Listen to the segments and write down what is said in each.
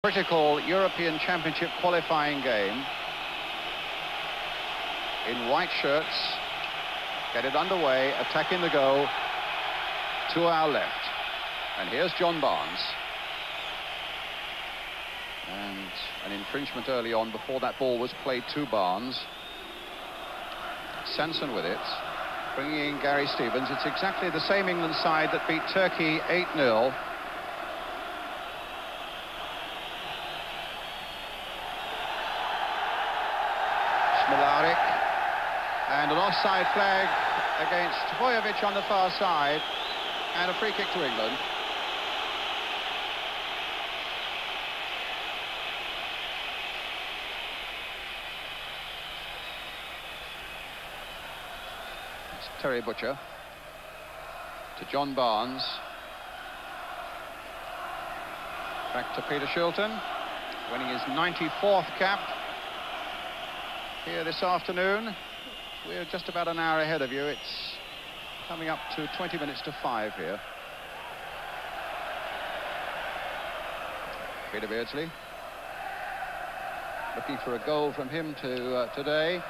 Critical European Championship qualifying game. In white shirts, get it underway, attacking the goal, to our left. And here's John Barnes. And an infringement early on before that ball was played to Barnes. Sanson with it, bringing in Gary Stevens. It's exactly the same England side that beat Turkey 8-0. And an offside flag against Vujovic on the far side, and a free kick to England. It's Terry Butcher to John Barnes, back to Peter Shilton, winning his 94th cap here this afternoon. We're just about an hour ahead of you. It's coming up to 20 minutes to 5 here. Peter Beardsley looking for a goal from him today.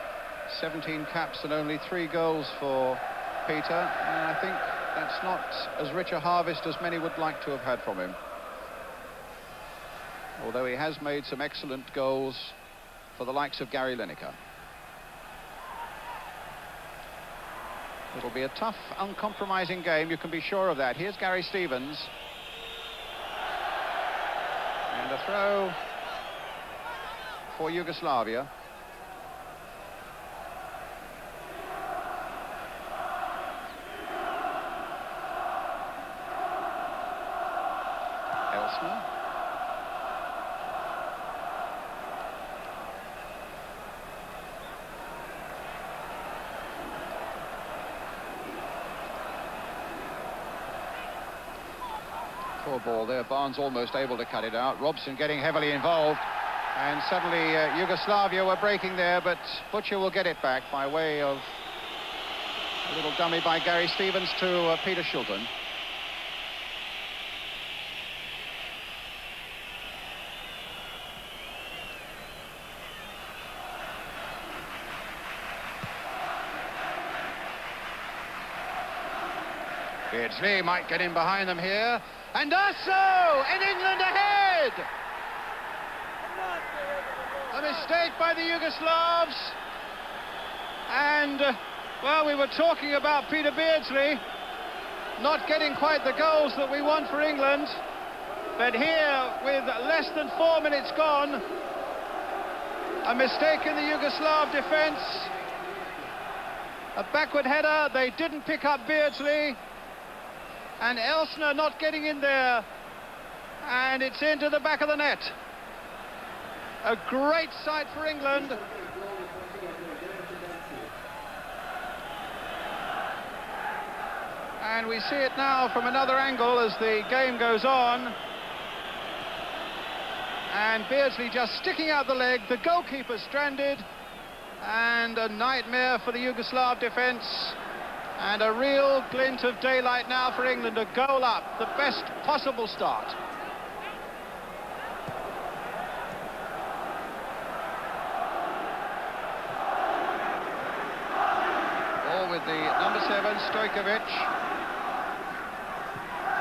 17 caps and only 3 goals for Peter. And I think that's not as rich a harvest as many would like to have had from him. Although he has made some excellent goals for the likes of Gary Lineker. It'll be a tough, uncompromising game, you can be sure of that. Here's Gary Stevens. And a throw for Yugoslavia. Elsner. Poor ball there, Barnes almost able to cut it out. Robson getting heavily involved, and suddenly Yugoslavia were breaking there, but Butcher will get it back by way of a little dummy by Gary Stevens to Peter Shilton. Beardsley might get in behind them here. And also, in England ahead! A mistake by the Yugoslavs. And, well, we were talking about Peter Beardsley not getting quite the goals that we want for England. But here, with less than 4 minutes gone, a mistake in the Yugoslav defence. A backward header, they didn't pick up Beardsley. And Elsner not getting in there, and it's into the back of the net. A great sight for England. And we see it now from another angle as the game goes on. And Beardsley just sticking out the leg, the goalkeeper stranded, and a nightmare for the Yugoslav defence. And a real glint of daylight now for England, a goal up, the best possible start. Ball with the number 7, Stojkovic,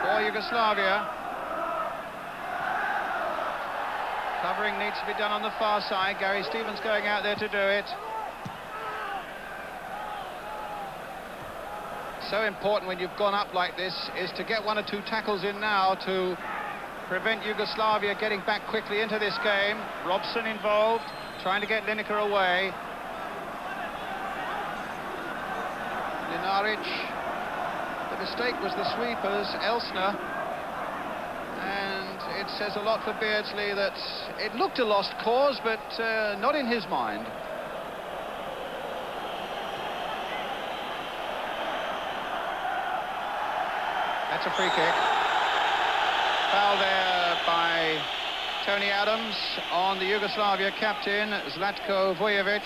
for Yugoslavia. Covering needs to be done on the far side, Gary Stevens going out there to do it. So important when you've gone up like this is to get 1 or 2 tackles in now to prevent Yugoslavia getting back quickly into this game. Robson involved, trying to get Lineker away. Linaric. The mistake was the sweepers, Elsner. And it says a lot for Beardsley that it looked a lost cause, but not in his mind. That's a free kick. Foul there by Tony Adams on the Yugoslavia captain, Zlatko Vujovic.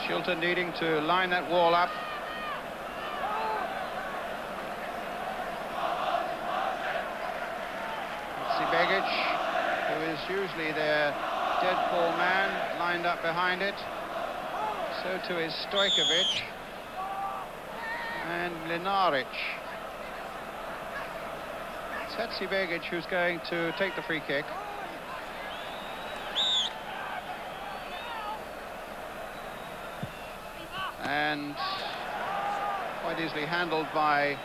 Shilton needing to line that wall up. Begic, who is usually their dead ball man, lined up behind it. So too is Stojkovic and Mlinaric. It's Begic who's going to take the free kick. And quite easily handled by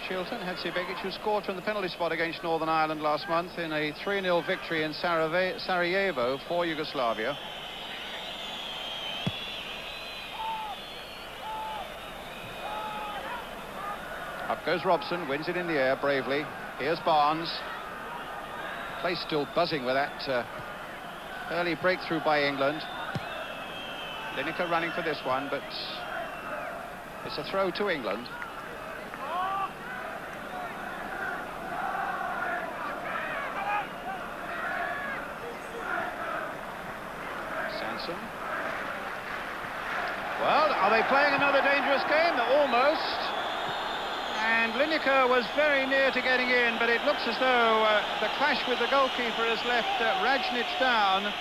Shilton. Begic, who scored from the penalty spot against Northern Ireland last month in a 3-0 victory in Sarajevo for Yugoslavia. Up goes Robson, wins it in the air bravely. Here's Barnes. Place still buzzing with that early breakthrough by England. Lineker running for this one, but it's a throw to England. Sanson. Well, are they playing another dangerous game? Almost. And Lineker was very near to getting in, but it looks as though the clash with the goalkeeper has left Rajnic down.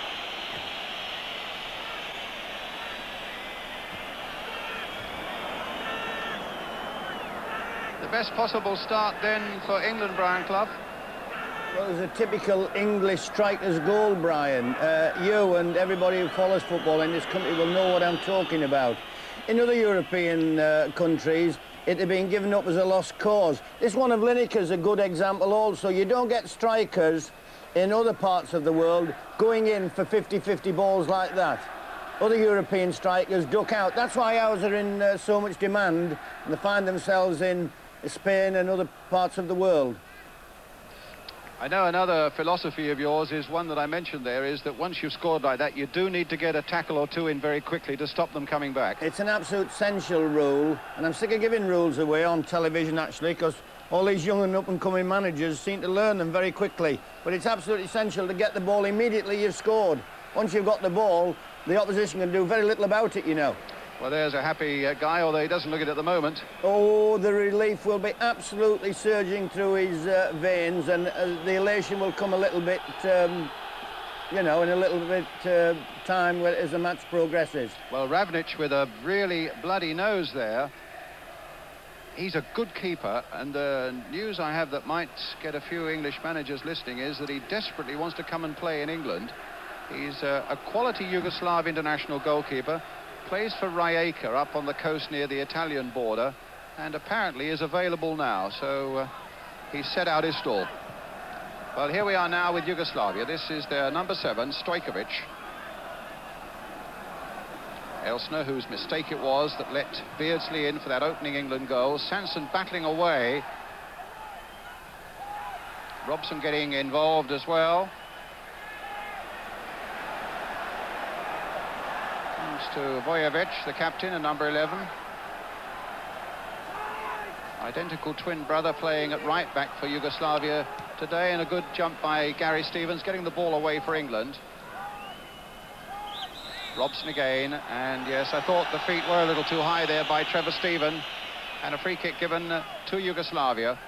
The best possible start then for England, Brian Clough. Well, it's a typical English striker's goal, Brian. You and everybody who follows football in this country will know what I'm talking about. In other European countries, it had been given up as a lost cause. This one of Lineker's a good example also. You don't get strikers in other parts of the world going in for 50-50 balls like that. Other European strikers duck out. That's why ours are in so much demand, and they find themselves in Spain and other parts of the world. I know another philosophy of yours is one that I mentioned there, is that once you've scored like that, you do need to get a tackle or two in very quickly to stop them coming back. It's an absolute essential rule, and I'm sick of giving rules away on television, actually, because all these young and up-and-coming managers seem to learn them very quickly. But it's absolutely essential to get the ball immediately you've scored. Once you've got the ball, the opposition can do very little about it, you know. Well, there's a happy guy, although he doesn't look it at the moment. Oh, the relief will be absolutely surging through his veins, and the elation will come a little bit, you know, in a little bit time as the match progresses. Well, Ravnic with a really bloody nose there. He's a good keeper, and the news I have that might get a few English managers listening is that he desperately wants to come and play in England. He's a quality Yugoslav international goalkeeper. Plays for Rijeka up on the coast near the Italian border, and apparently is available now, so he's set out his stall. Well, here we are now with Yugoslavia. This is their number 7, Stojkovic. Elsner, whose mistake it was that let Beardsley in for that opening England goal. Sanson battling away. Robson getting involved as well. To Vojevic, the captain, and number 11. Identical twin brother playing at right back for Yugoslavia today, and a good jump by Gary Stevens, getting the ball away for England. Robson again, and yes, I thought the feet were a little too high there by Trevor Steven, and a free kick given to Yugoslavia.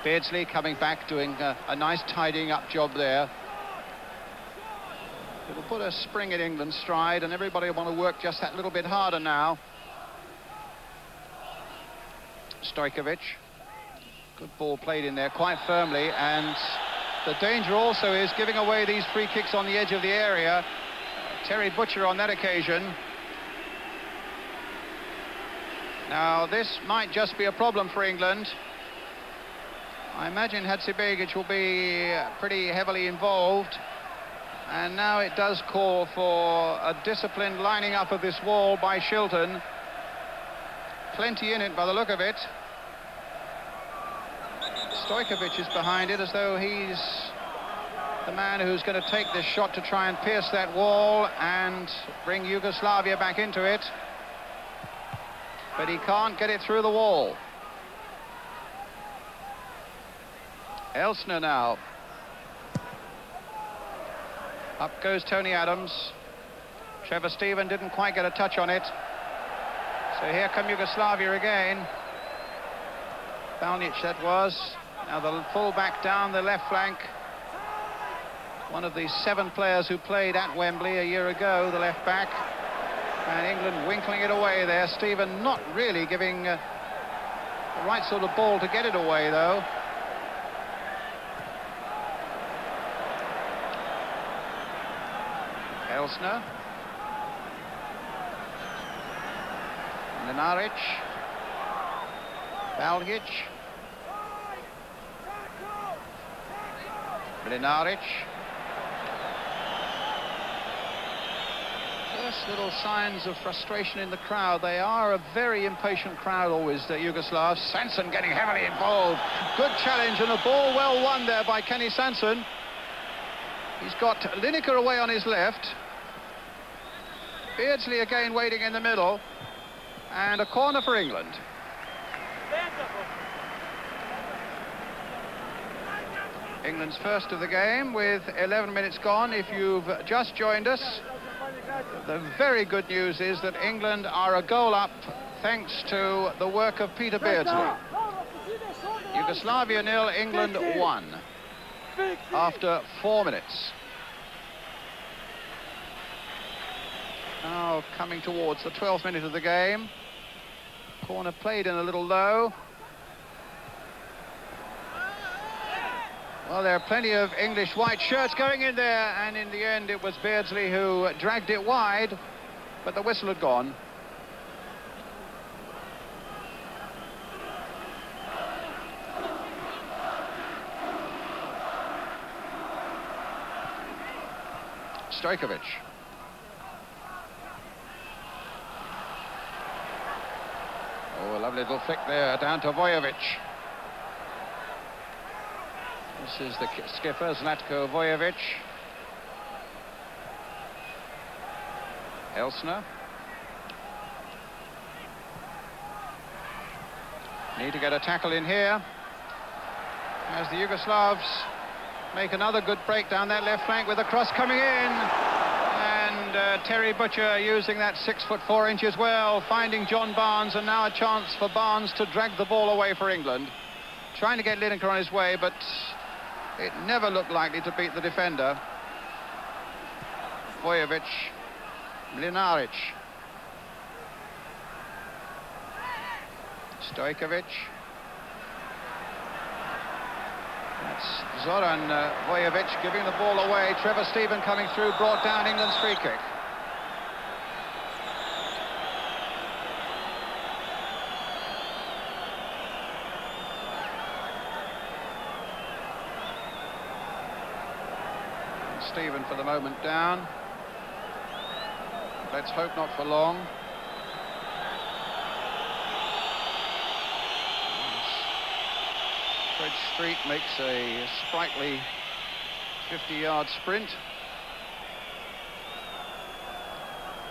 Beardsley coming back, doing a nice tidying up job there. It'll put a spring in England's stride, and everybody will want to work just that little bit harder now. Stojkovic. Good ball played in there quite firmly, and the danger also is giving away these free kicks on the edge of the area. Terry Butcher on that occasion. Now, this might just be a problem for England. I imagine Begic will be pretty heavily involved. And now it does call for a disciplined lining up of this wall by Shilton. Plenty in it by the look of it. Stojkovic is behind it, as though he's the man who's going to take this shot to try and pierce that wall and bring Yugoslavia back into it. But he can't get it through the wall. Elsner now. Up goes Tony Adams. Trevor Steven didn't quite get a touch on it. So here come Yugoslavia again. Balnic that was. Now the full-back down the left flank. One of the 7 players who played at Wembley a year ago, the left-back. And England winkling it away there. Stephen not really giving the right sort of ball to get it away, though. Elsner. Mlinaric. Balgic. Mlinaric. First little signs of frustration in the crowd. They are a very impatient crowd always, the Yugoslavs. Sanson getting heavily involved. Good challenge and a ball well won there by Kenny Sanson. He's got Lineker away on his left. Beardsley again waiting in the middle. And a corner for England. England's first of the game with 11 minutes gone. If you've just joined us, the very good news is that England are a goal up thanks to the work of Peter Beardsley. Yugoslavia 0, England 1 after 4 minutes. Now coming towards the 12th minute of the game. Corner played in a little low. Well, there are plenty of English white shirts going in there, and in the end it was Beardsley who dragged it wide, but the whistle had gone. Stojkovic. Oh, a lovely little flick there, down to Vojovic. This is the skipper, Zlatko Vojovic. Elsner. Need to get a tackle in here as the Yugoslavs make another good break down that left flank with a cross coming in. And Terry Butcher using that 6'4" as well, finding John Barnes, and now a chance for Barnes to drag the ball away for England. Trying to get Lineker on his way, but it never looked likely to beat the defender. Vojovic, Mlinaric. Stojkovic. That's Zoran Vojovic giving the ball away. Trevor Steven coming through, brought down England's free kick. Steven for the moment down. Let's hope not for long. Fred Street makes a sprightly 50-yard sprint.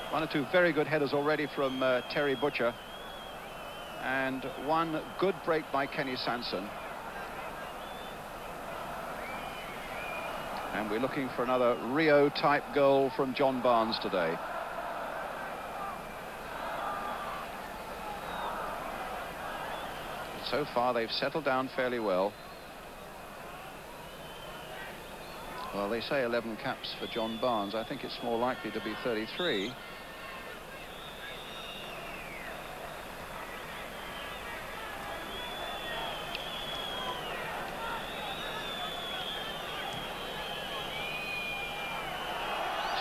One or two very good headers already from Terry Butcher. And one good break by Kenny Sanson. And we're looking for another Rio-type goal from John Barnes today. So far, they've settled down fairly well. Well, they say 11 caps for John Barnes. I think it's more likely to be 33.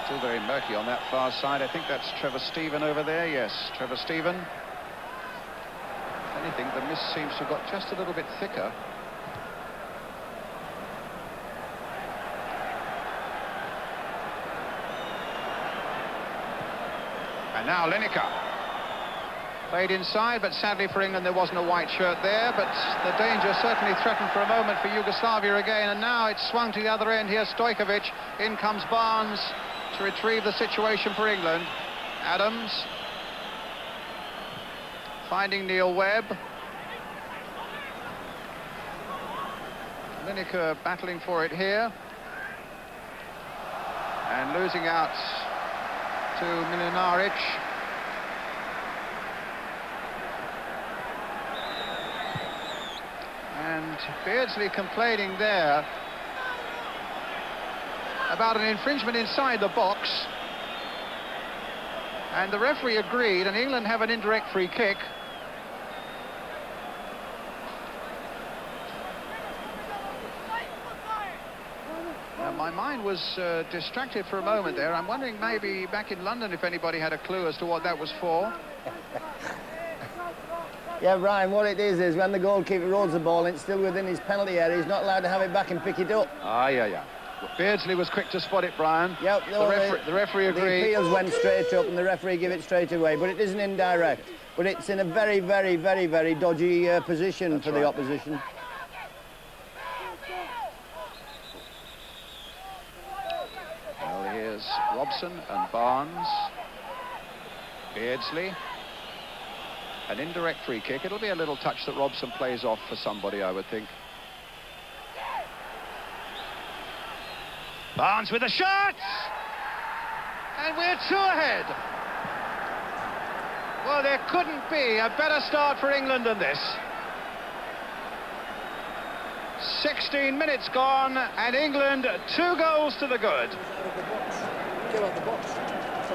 Still very murky on that far side. I think that's Trevor Steven over there. Yes, Trevor Steven. If anything, the mist seems to have got just a little bit thicker. And now Lineker. Played inside, but sadly for England there wasn't a white shirt there, but the danger certainly threatened for a moment for Yugoslavia again, and now it's swung to the other end here. Stojkovic. In comes Barnes to retrieve the situation for England. Adams finding Neil Webb. Lineker battling for it here and losing out to Mlinaric. And Beardsley complaining there about an infringement inside the box. And the referee agreed, and England have an indirect free kick. My mind was distracted for a moment there. I'm wondering maybe back in London if anybody had a clue as to what that was for. Yeah, Brian, what it is when the goalkeeper rolls the ball and it's still within his penalty area, he's not allowed to have it back and pick it up. Yeah. Beardsley was quick to spot it, Brian. Yep, The referee agreed. The appeals went straight up and the referee gave it straight away, but it isn't indirect. But it's in a very, very, very, very dodgy position for the opposition. Well, here's Robson and Barnes. Beardsley. An indirect free kick. It'll be a little touch that Robson plays off for somebody, I would think. Barnes with a shot! And we're 2 ahead. Well, there couldn't be a better start for England than this. 16 minutes gone, and England 2 goals to the good.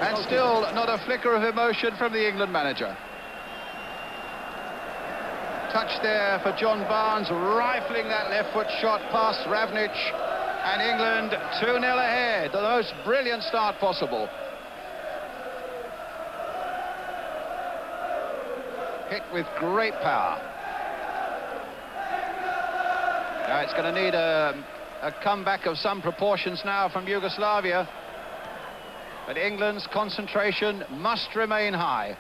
And still not a flicker of emotion from the England manager. Touch there for John Barnes, rifling that left foot shot past Ravnic, and England 2-0 ahead. The most brilliant start possible. Hit with great power. Now it's going to need a comeback of some proportions now from Yugoslavia, but England's concentration must remain high.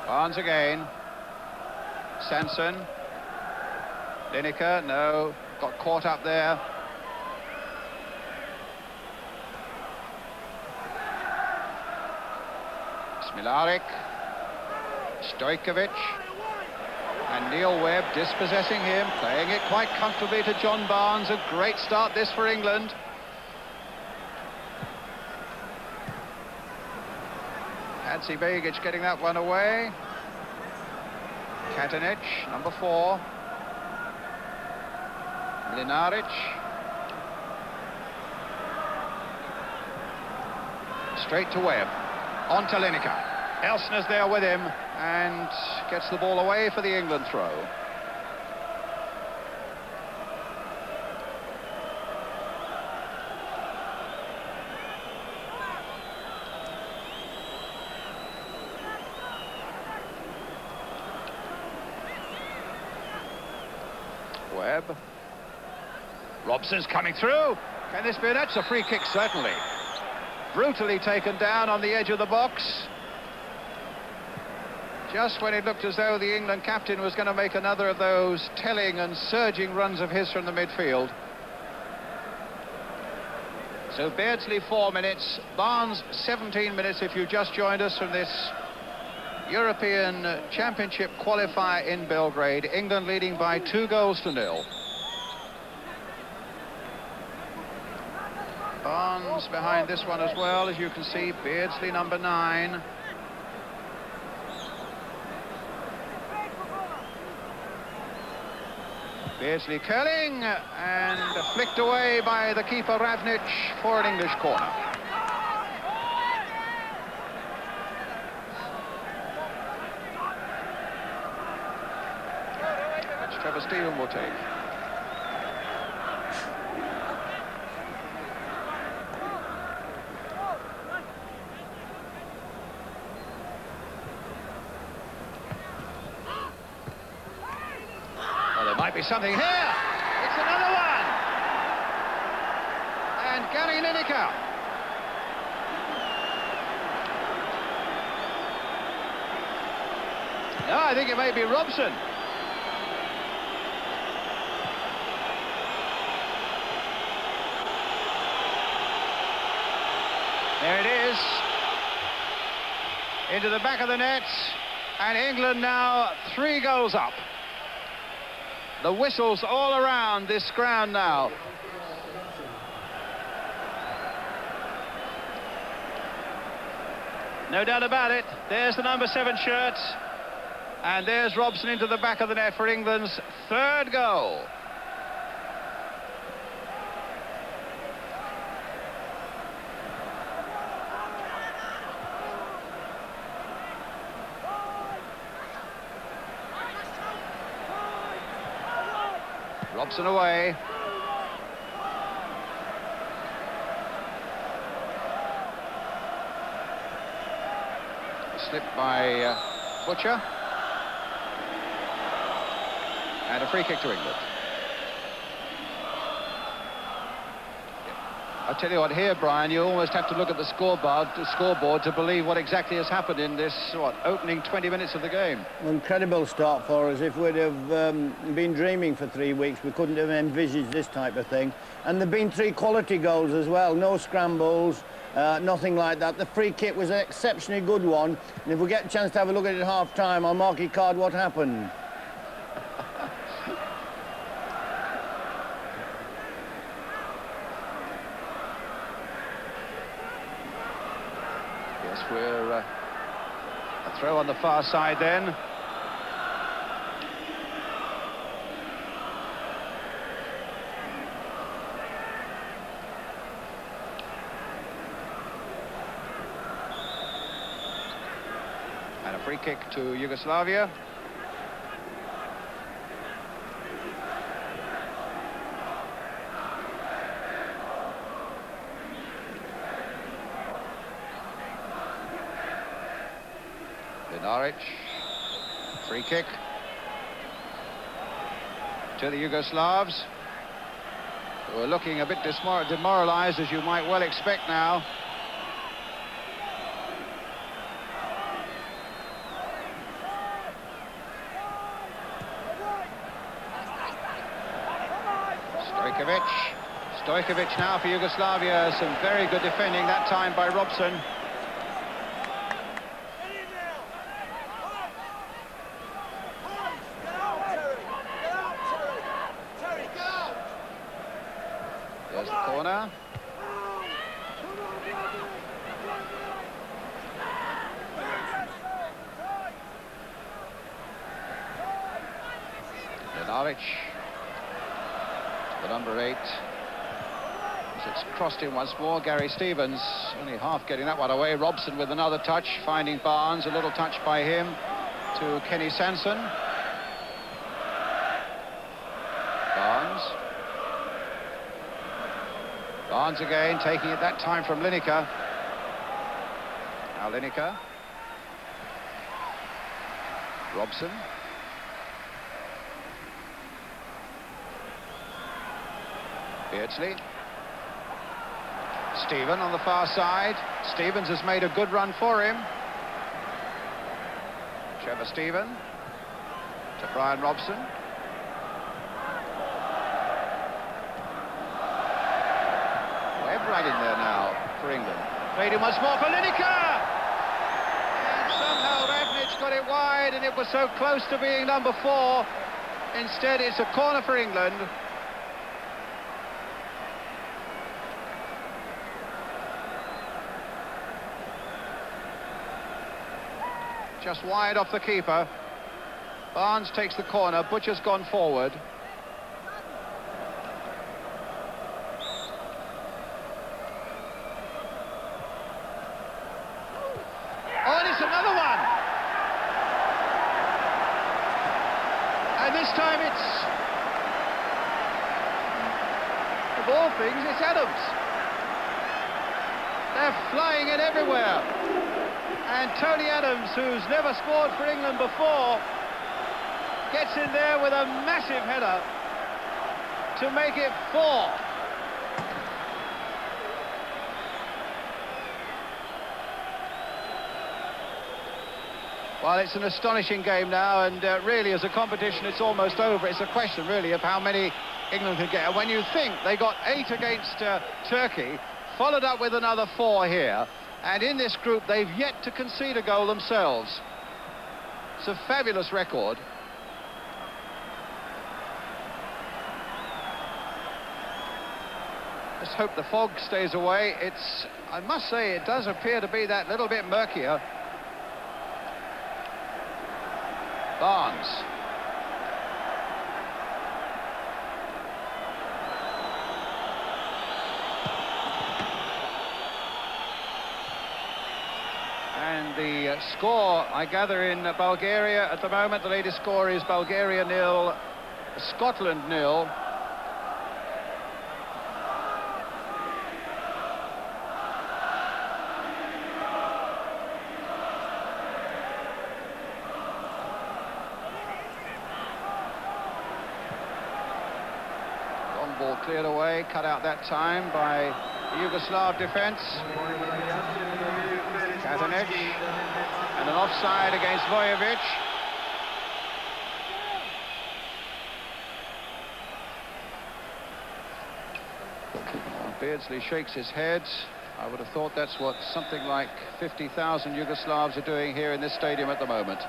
Barnes again. Sanson. Lineker, no, got caught up there. Smilarik. Stojkovic. And Neil Webb dispossessing him, playing it quite comfortably to John Barnes. A great start this for England. Hadzibegic getting that one away. Katanic, number 4. Mlinaric. Straight to Webb. On to Lineker. Elsner's there with him and gets the ball away for the England throw. Webb. Robson's coming through. Can this be? That's a free kick, certainly. Brutally taken down on the edge of the box. Just when it looked as though the England captain was going to make another of those telling and surging runs of his from the midfield. So Beardsley 4 minutes, Barnes 17 minutes if you've just joined us from this European Championship qualifier in Belgrade. England leading by 2-0. Barnes behind this one as well, as you can see. Beardsley number 9. Beardsley curling and flicked away by the keeper Ravnic for an English corner. Which Trevor Stephen will take. Might be something here. It's another one. And Gary Lineker. No, I think it may be Robson. There it is. Into the back of the net. And England now 3 goals up. The whistles all around this ground now. No doubt about it. There's the number 7 shirt. And there's Robson into the back of the net for England's third goal. Robson away. Slipped by Butcher. And a free kick to England. I tell you what, here, Brian, you almost have to look at the scoreboard to believe what exactly has happened in this, opening 20 minutes of the game. Incredible start for us. If we'd have been dreaming for 3 weeks, we couldn't have envisaged this type of thing. And there've been 3 quality goals as well. No scrambles, nothing like that. The free kick was an exceptionally good one. And if we get a chance to have a look at it at half-time, I'll mark your card what happened. We're a throw on the far side then. And a free kick to Yugoslavia. Norwich, free kick to the Yugoslavs, who are looking a bit demoralised, as you might well expect now. Stojkovic now for Yugoslavia. Some very good defending that time by Robson. There's the corner. Norwich, the number 8. It's crossed in once more. Gary Stevens only half getting that one away. Robson with another touch, finding Barnes. A little touch by him to Kenny Sanson. Barnes again, taking it that time from Lineker. Now Lineker. Robson. Beardsley. Stephen on the far side. Stevens has made a good run for him. Trevor Stephen to Brian Robson. Right in there now for England. Played him once more for Lineker! And somehow Radnić got it wide, and it was so close to being number 4. Instead, it's a corner for England. Just wide off the keeper. Barnes takes the corner. Butcher's gone forward. Oh, and it's another one! And this time it's, of all things, it's Adams. They're flying it everywhere. And Tony Adams, who's never scored for England before, gets in there with a massive header to make it 4. Well, it's an astonishing game now, and really, as a competition, it's almost over. It's a question, really, of how many England can get. And when you think they got 8 against Turkey, followed up with another 4 here, and in this group, they've yet to concede a goal themselves. It's a fabulous record. Let's hope the fog stays away. It's I must say it does appear to be that little bit murkier. Barnes. And the score, I gather, in Bulgaria at the moment, the latest score is Bulgaria 0, Scotland 0. Long ball cleared away, cut out that time by the Yugoslav defence. Katanic, and an offside against Vojevic. Beardsley shakes his head. I would have thought that's what something like 50,000 Yugoslavs are doing here in this stadium at the moment.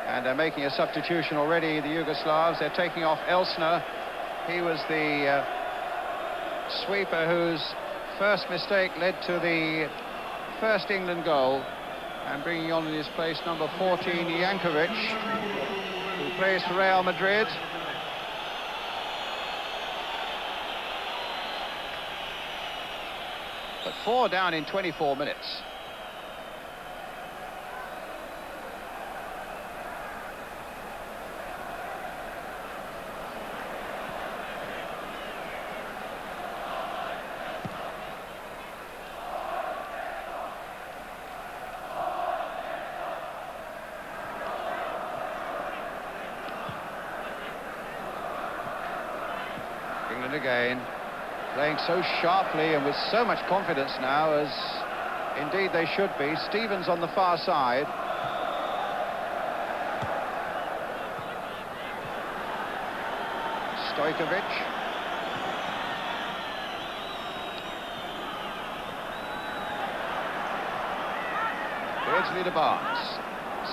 And they're making a substitution already, the Yugoslavs. They're taking off Elsner. He was the sweeper whose first mistake led to the first England goal, and bringing on in his place number 14, Jankovic, who plays for Real Madrid. But 4 down in 24 minutes. England again, playing so sharply and with so much confidence now, as indeed they should be. Stevens on the far side. Stojkovic. Beardsley to Barnes.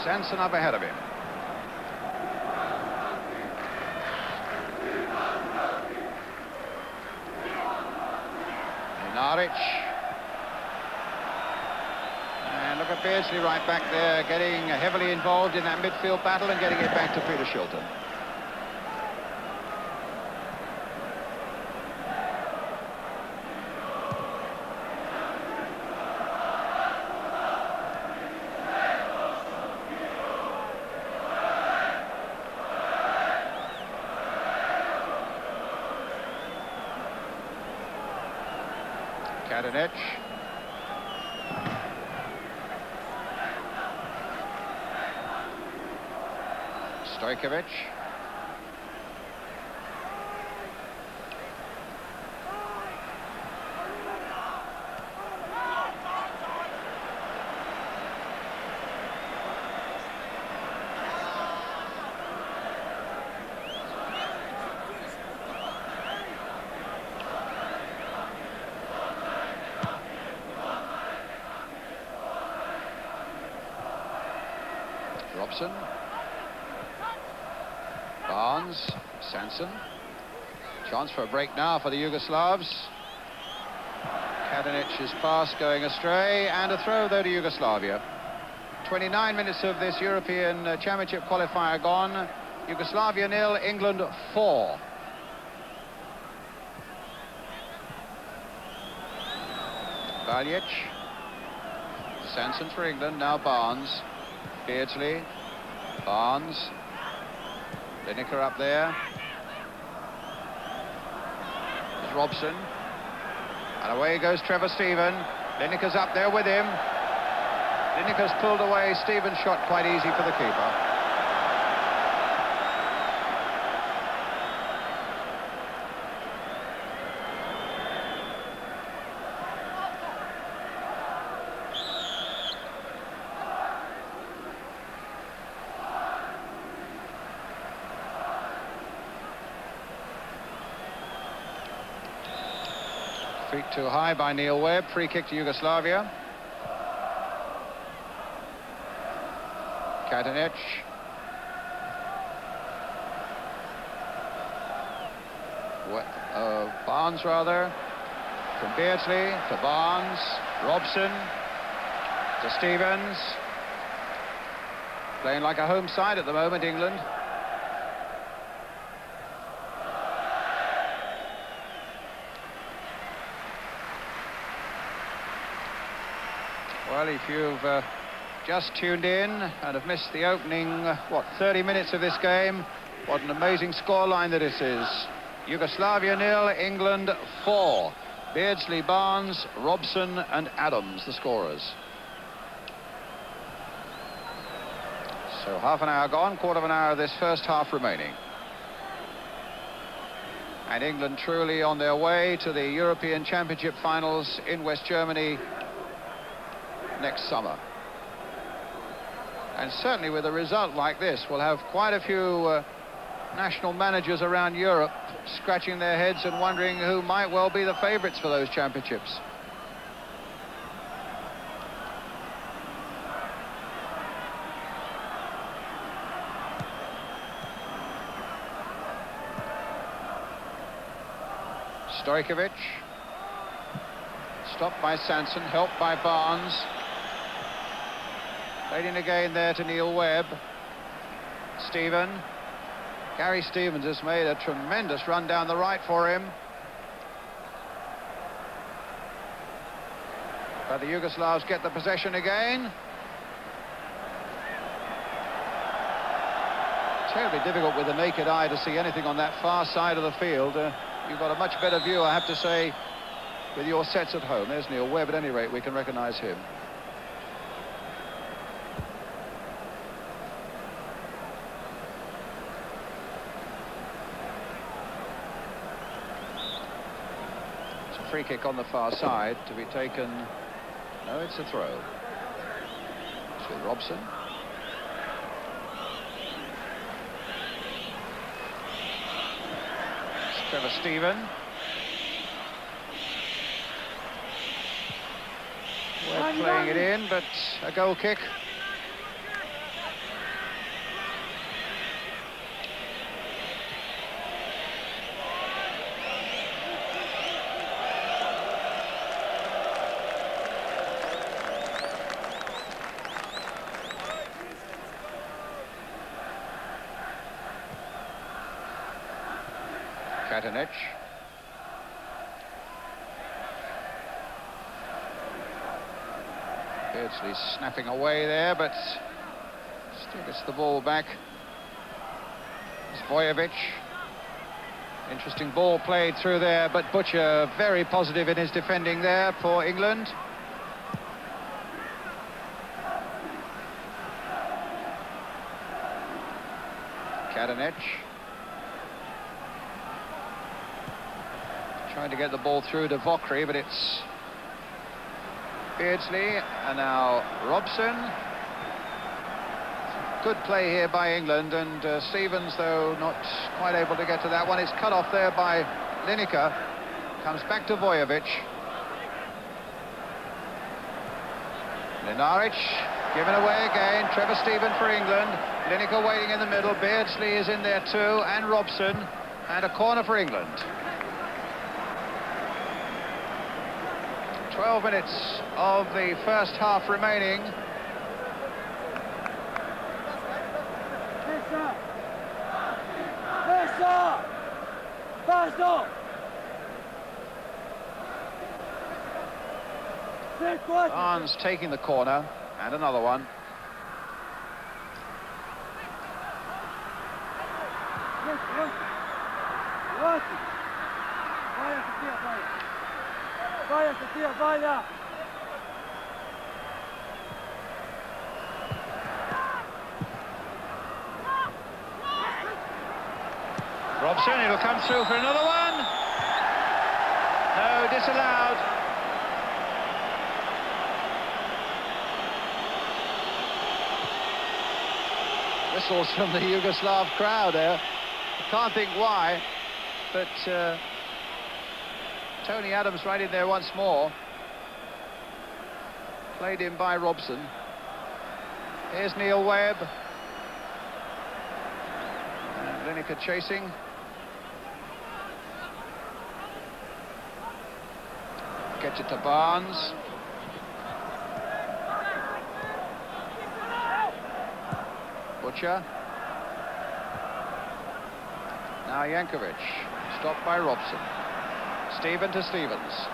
Sanson up ahead of him. Naric. And look at Beardsley right back there, getting heavily involved in that midfield battle and getting it back to Peter Shilton. Katanic. Stojkovic. Robson. Barnes. Sanson. Chance for a break now for the Yugoslavs. Kadanic's pass going astray, and a throw though to Yugoslavia. 29 minutes of this European Championship qualifier gone. Yugoslavia 0, England 4. Baljic. Sanson for England, now Barnes. Beardsley. Barnes. Lineker up there. There's Robson. And away goes Trevor Steven. Lineker's up there with him. Lineker's pulled away. Steven's shot quite easy for the keeper. Feet too high by Neil Webb. Free kick to Yugoslavia. Katanic. Barnes, rather. From Beardsley to Barnes, Robson to Stevens. Playing like a home side at the moment, England. Well, if you've just tuned in and have missed the opening, 30 minutes of this game, what an amazing scoreline that this is. Yugoslavia 0, England 4. Beardsley, Barnes, Robson and Adams, the scorers. So half an hour gone, quarter of an hour of this first half remaining. And England truly on their way to the European Championship finals in West Germany next summer. And certainly with a result like this, we'll have quite a few national managers around Europe scratching their heads and wondering who might well be the favourites for those championships. Stojkovic, stopped by Sanson, helped by Barnes. Played in again there to Neil Webb. Stephen. Gary Stevens has made a tremendous run down the right for him. But the Yugoslavs get the possession again. Terribly difficult with the naked eye to see anything on that far side of the field. You've got a much better view, I have to say, with your sets at home. There's Neil Webb. At any rate, we can recognise him. It's a free kick on the far side to be taken. No, it's a throw. It's with Robson. Trevor Stephen. We're playing it in, but a goal kick. Katanic. Beardsley snapping away there, but still gets the ball back. Zvojevic. Interesting ball played through there, but Butcher very positive in his defending there for England. Katanic. Trying to get the ball through to Vokri, but it's Beardsley, and now Robson. Good play here by England, and Stevens, though, not quite able to get to that one. It's cut off there by Lineker. Comes back to Vojevic. Linaric, given away again. Trevor Stephen for England. Lineker waiting in the middle. Beardsley is in there too, and Robson. And a corner for England. 12 minutes of the first half remaining. Barnes taking the corner, and another one. Robson, it'll come through for another one. No, disallowed. Whistles from the Yugoslav crowd there. I can't think why, but Tony Adams right in there once more. Played in by Robson. Here's Neil Webb. And Lineker chasing. Gets it to Barnes. Butcher. Now Jankovic. Stopped by Robson. Stephen to Stevens.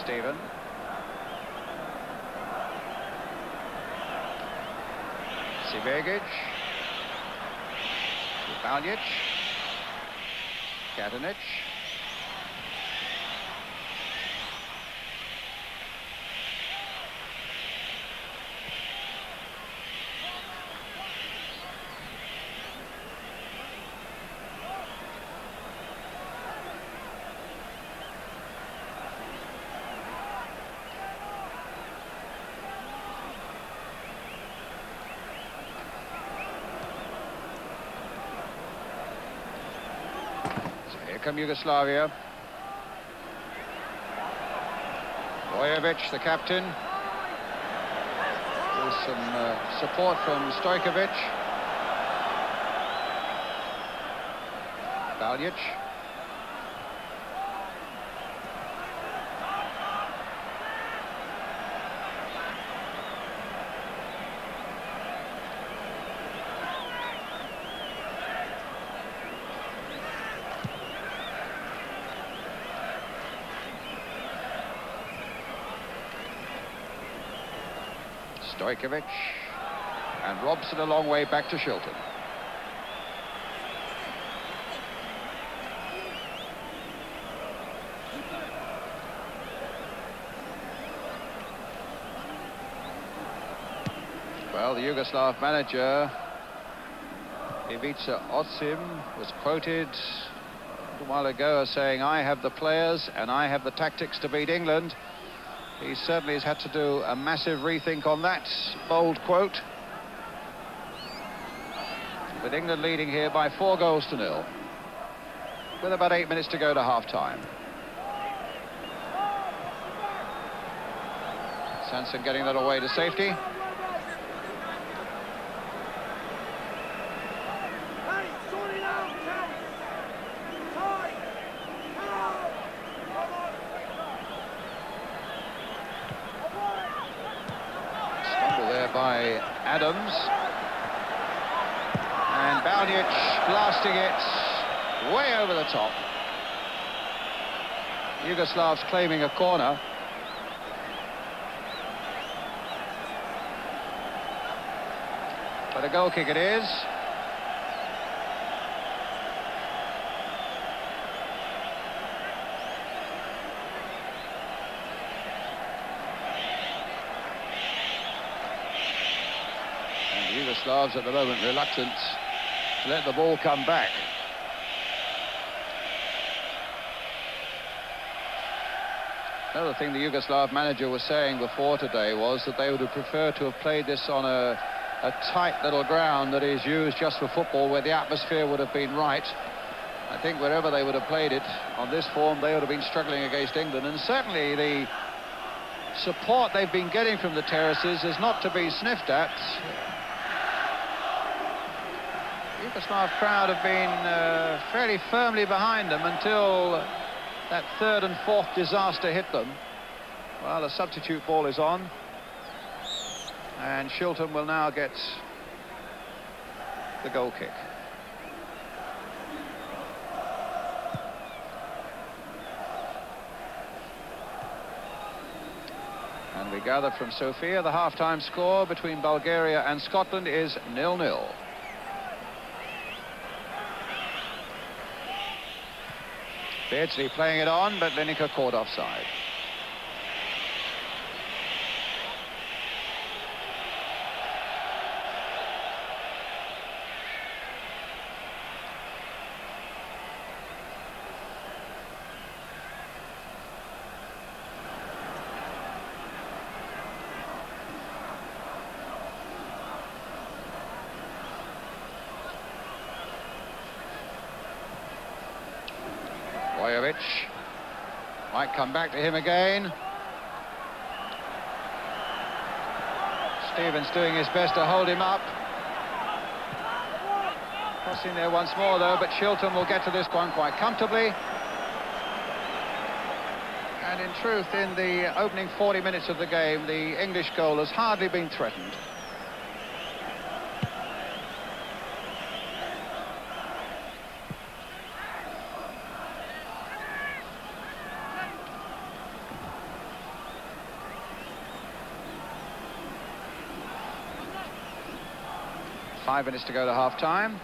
Stephen. Sivegic. Baljic. Katanic. Here come Yugoslavia. Bojovic, the captain. With some support from Stojkovic. Baljic. Stojkovic, and Robson a long way back to Shilton. Well, the Yugoslav manager, Ivica Osim, was quoted a while ago as saying, "I have the players and I have the tactics to beat England." He certainly has had to do a massive rethink on that bold quote. With England leading here by 4-0, with about 8 minutes to go to half-time. Sanson getting that away to safety. By Adams, and Baljic blasting it way over the top. Yugoslavs claiming a corner. But a goal kick it is. Yugoslavs at the moment reluctant to let the ball come back. Another thing the Yugoslav manager was saying before today was that they would have preferred to have played this on a tight little ground that is used just for football, where the atmosphere would have been right. I think wherever they would have played it on this form, they would have been struggling against England, and certainly the support they've been getting from the terraces is not to be sniffed at. Yugoslav crowd have been fairly firmly behind them until that third and fourth disaster hit them. Well, a substitute ball is on, and Shilton will now get the goal kick. And we gather from Sofia the half-time score between Bulgaria and Scotland is 0-0. Beardsley playing it on, but Lineker caught offside. Bojovic might come back to him again. Stevens doing his best to hold him up. Crossing there once more though, but Shilton will get to this one quite comfortably. And in truth, in the opening 40 minutes of the game, the English goal has hardly been threatened. Five minutes to go to half-time.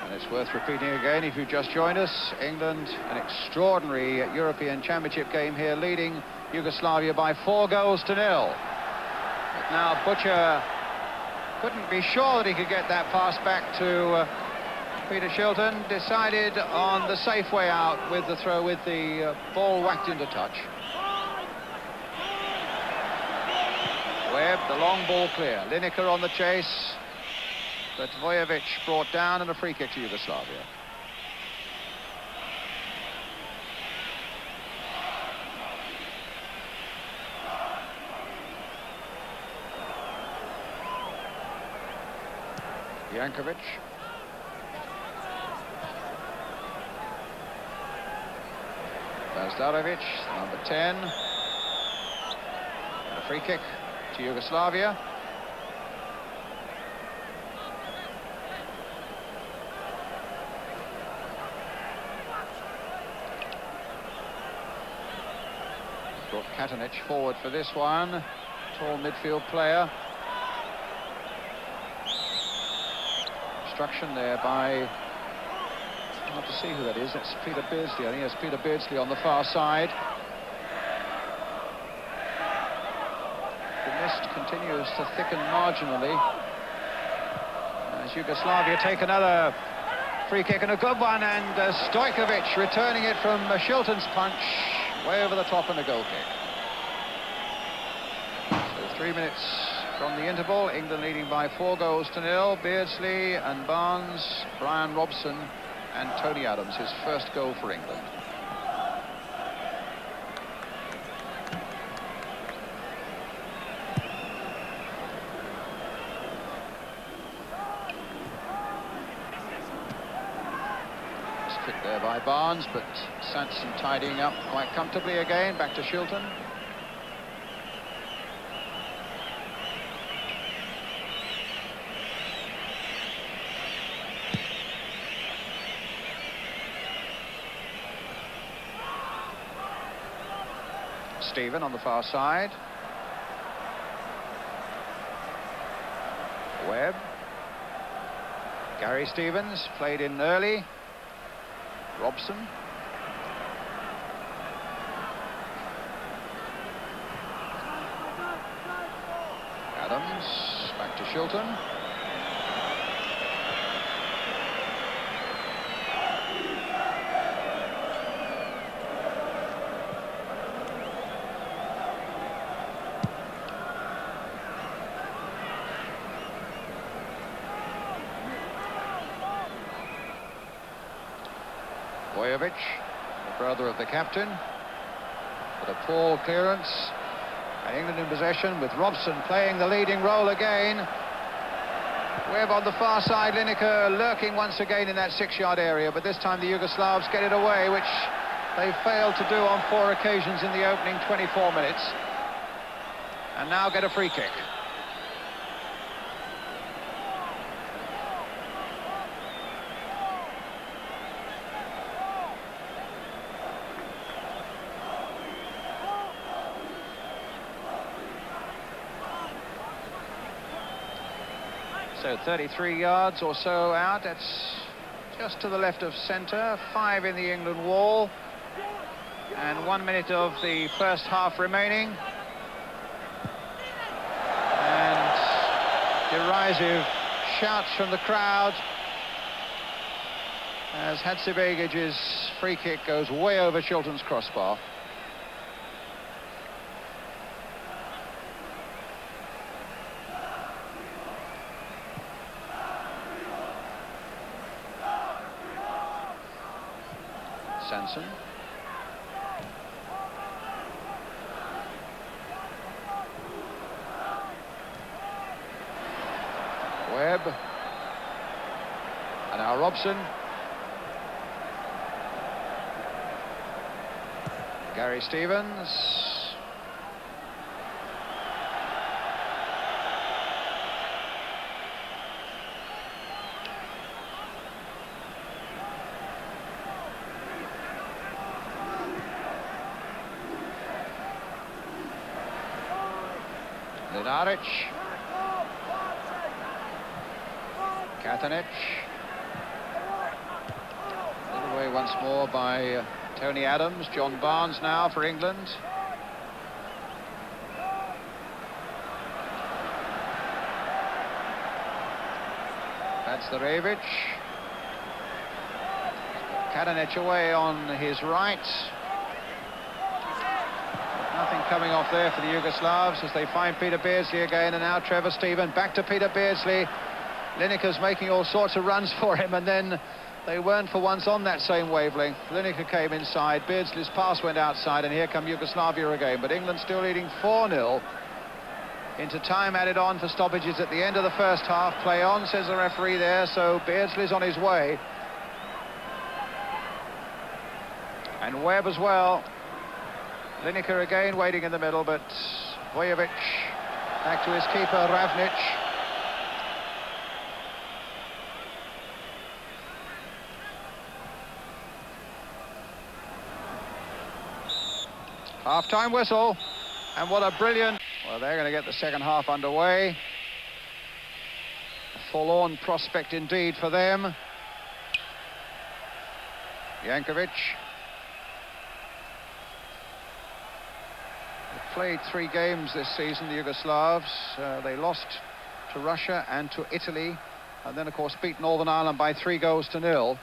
And it's worth repeating again, if you've just joined us, England, an extraordinary European Championship game here, leading Yugoslavia by 4-0. But now Butcher couldn't be sure that he could get that pass back to Peter Shilton, decided on the safe way out with the throw, with the ball whacked into touch. Webb, the long ball clear. Lineker on the chase, but Vojevic brought down, and a free kick to Yugoslavia. Jankovic. Bazdarevic, number 10. And a free kick to Yugoslavia. Brought Katanic forward for this one. Tall midfield player. Obstruction there by... Hard to see who that is. That's Peter Beardsley. I think it's Peter Beardsley on the far side. The mist continues to thicken marginally as Yugoslavia take another free kick, and a good one, and Stojkovic returning it from Shilton's punch way over the top, and a goal kick. So 3 minutes from the interval, England leading by 4-0. Beardsley and Barnes, Brian Robson and Tony Adams, his first goal for England. Kick there by Barnes, but Sanson tidying up quite comfortably again. Back to Shilton. Stephen on the far side. Webb. Gary Stevens played in early. Robson. Adams, back to Shilton. Vojevic, the brother of the captain, but a poor clearance, and England in possession with Robson playing the leading role again. Webb on the far side, Lineker lurking once again in that 6-yard area, but this time the Yugoslavs get it away, which they failed to do on 4 occasions in the opening 24 minutes, and now get a free kick. So 33 yards or so out. That's just to the left of centre. 5 in the England wall. And 1 minute of the first half remaining. And derisive shouts from the crowd as Hatzibegic's free kick goes way over Shilton's crossbar. Sanson. Webb. And now Robson. Gary Stevens. Lenaric. Katanec. Led away once more by Tony Adams. John Barnes now for England. That's the Revic. Katanec away on his right. Nothing coming off there for the Yugoslavs as they find Peter Beardsley again, and now Trevor Steven back to Peter Beardsley. Lineker's making all sorts of runs for him, and then they weren't for once on that same wavelength. Lineker came inside, Beardsley's pass went outside, and here come Yugoslavia again. But England still leading 4-0 into time added on for stoppages at the end of the first half. Play on, says the referee there, so Beardsley's on his way. And Webb as well. Lineker again waiting in the middle, but Vojevic back to his keeper, Ravnic. Half-time whistle, and what a brilliant... Well, they're going to get the second half underway. A forlorn prospect indeed for them. Jankovic. They've played 3 games this season, the Yugoslavs. They lost to Russia and to Italy, and then, of course, beat Northern Ireland by 3-0.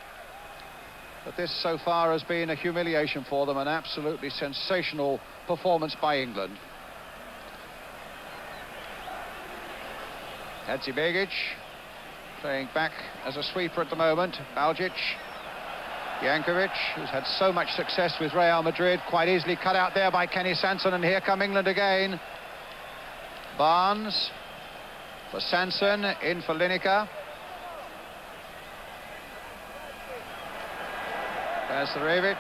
But this so far has been a humiliation for them, an absolutely sensational performance by England. Hadzibegic playing back as a sweeper at the moment. Baljic. Jankovic, who's had so much success with Real Madrid, quite easily cut out there by Kenny Sanson, and here come England again. Barnes for Sanson, in for Lineker. There's the Revic,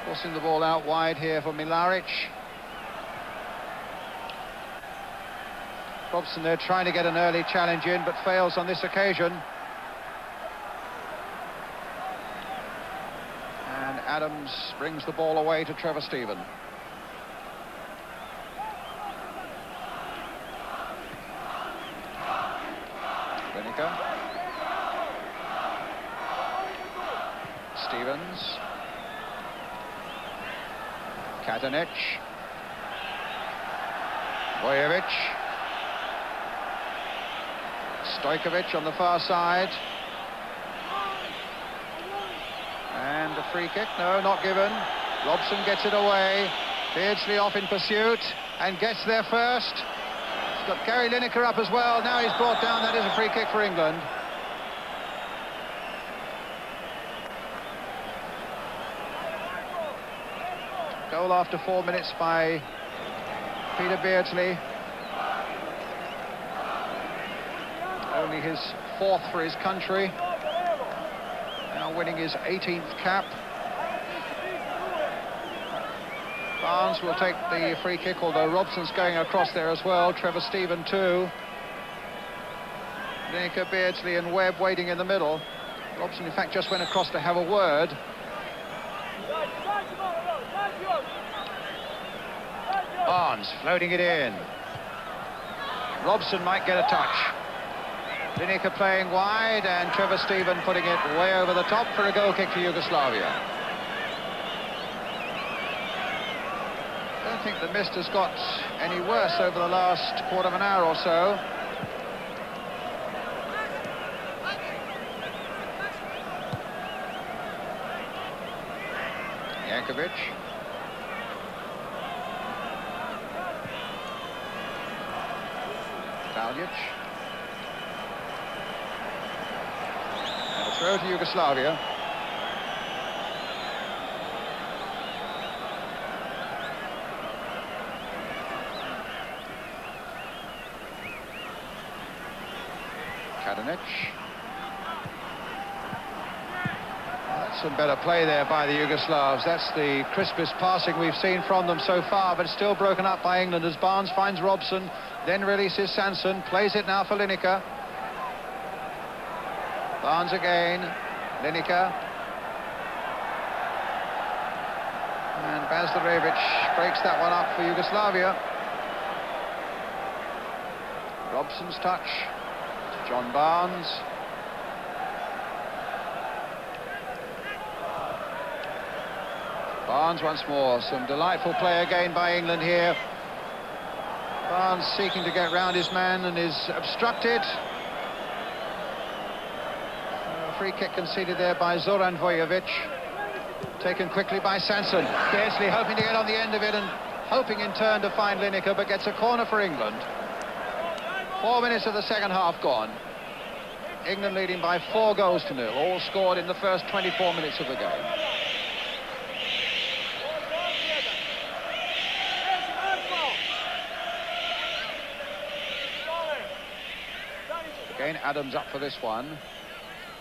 forcing the ball out wide here for Milaric. Robson there trying to get an early challenge in, but fails on this occasion. And Adams brings the ball away to Trevor Steven. Lineker. Stevens. Katanec. Vojevic. Stojkovic on the far side. And a free kick. No, not given. Robson gets it away. Beardsley off in pursuit and gets there first. He's got Gary Lineker up as well. Now he's brought down. That is a free kick for England. Goal after 4 minutes by Peter Beardsley. Only his 4th for his country. Now winning his 18th cap. Barnes will take the free kick, although Robson's going across there as well. Trevor Steven too. Lineker, Beardsley and Webb waiting in the middle. Robson in fact just went across to have a word. Barnes floating it in. Robson might get a touch. Lineker playing wide, and Trevor Steven putting it way over the top for a goal kick for Yugoslavia. I don't think the mist has got any worse over the last quarter of an hour or so. Jankovic. Baljic. And a throw to Yugoslavia. Katanec. Well, Some better play there by the Yugoslavs. That's the crispest passing we've seen from them so far, but still broken up by England as Barnes finds Robson, then releases Sanson, plays it now for Lineker. Barnes again, Lineker. And Bazdarevic breaks that one up for Yugoslavia. Robson's touch, John Barnes. Barnes once more, some delightful play again by England here. Barnes seeking to get round his man and is obstructed. A free kick conceded there by Zoran Vojovic. Taken quickly by Sanson. Beardsley hoping to get on the end of it and hoping in turn to find Lineker, but gets a corner for England. 4 minutes of the second half gone. England leading by 4 goals to 0, all scored in the first 24 minutes of the game. Again, Adams up for this one.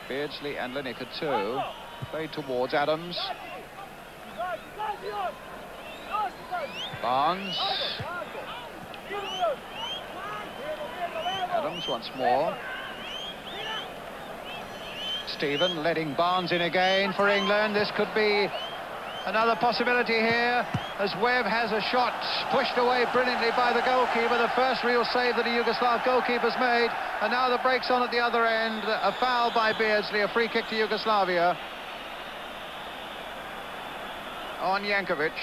Beardsley and Lineker too. Played towards Adams. Barnes. Adams once more. Stephen letting Barnes in again for England. This could be another possibility here, as Webb has a shot pushed away brilliantly by the goalkeeper, the first real save that a Yugoslav goalkeeper's made, and now the break's on at the other end. A foul by Beardsley, a free kick to Yugoslavia. On Jankovic.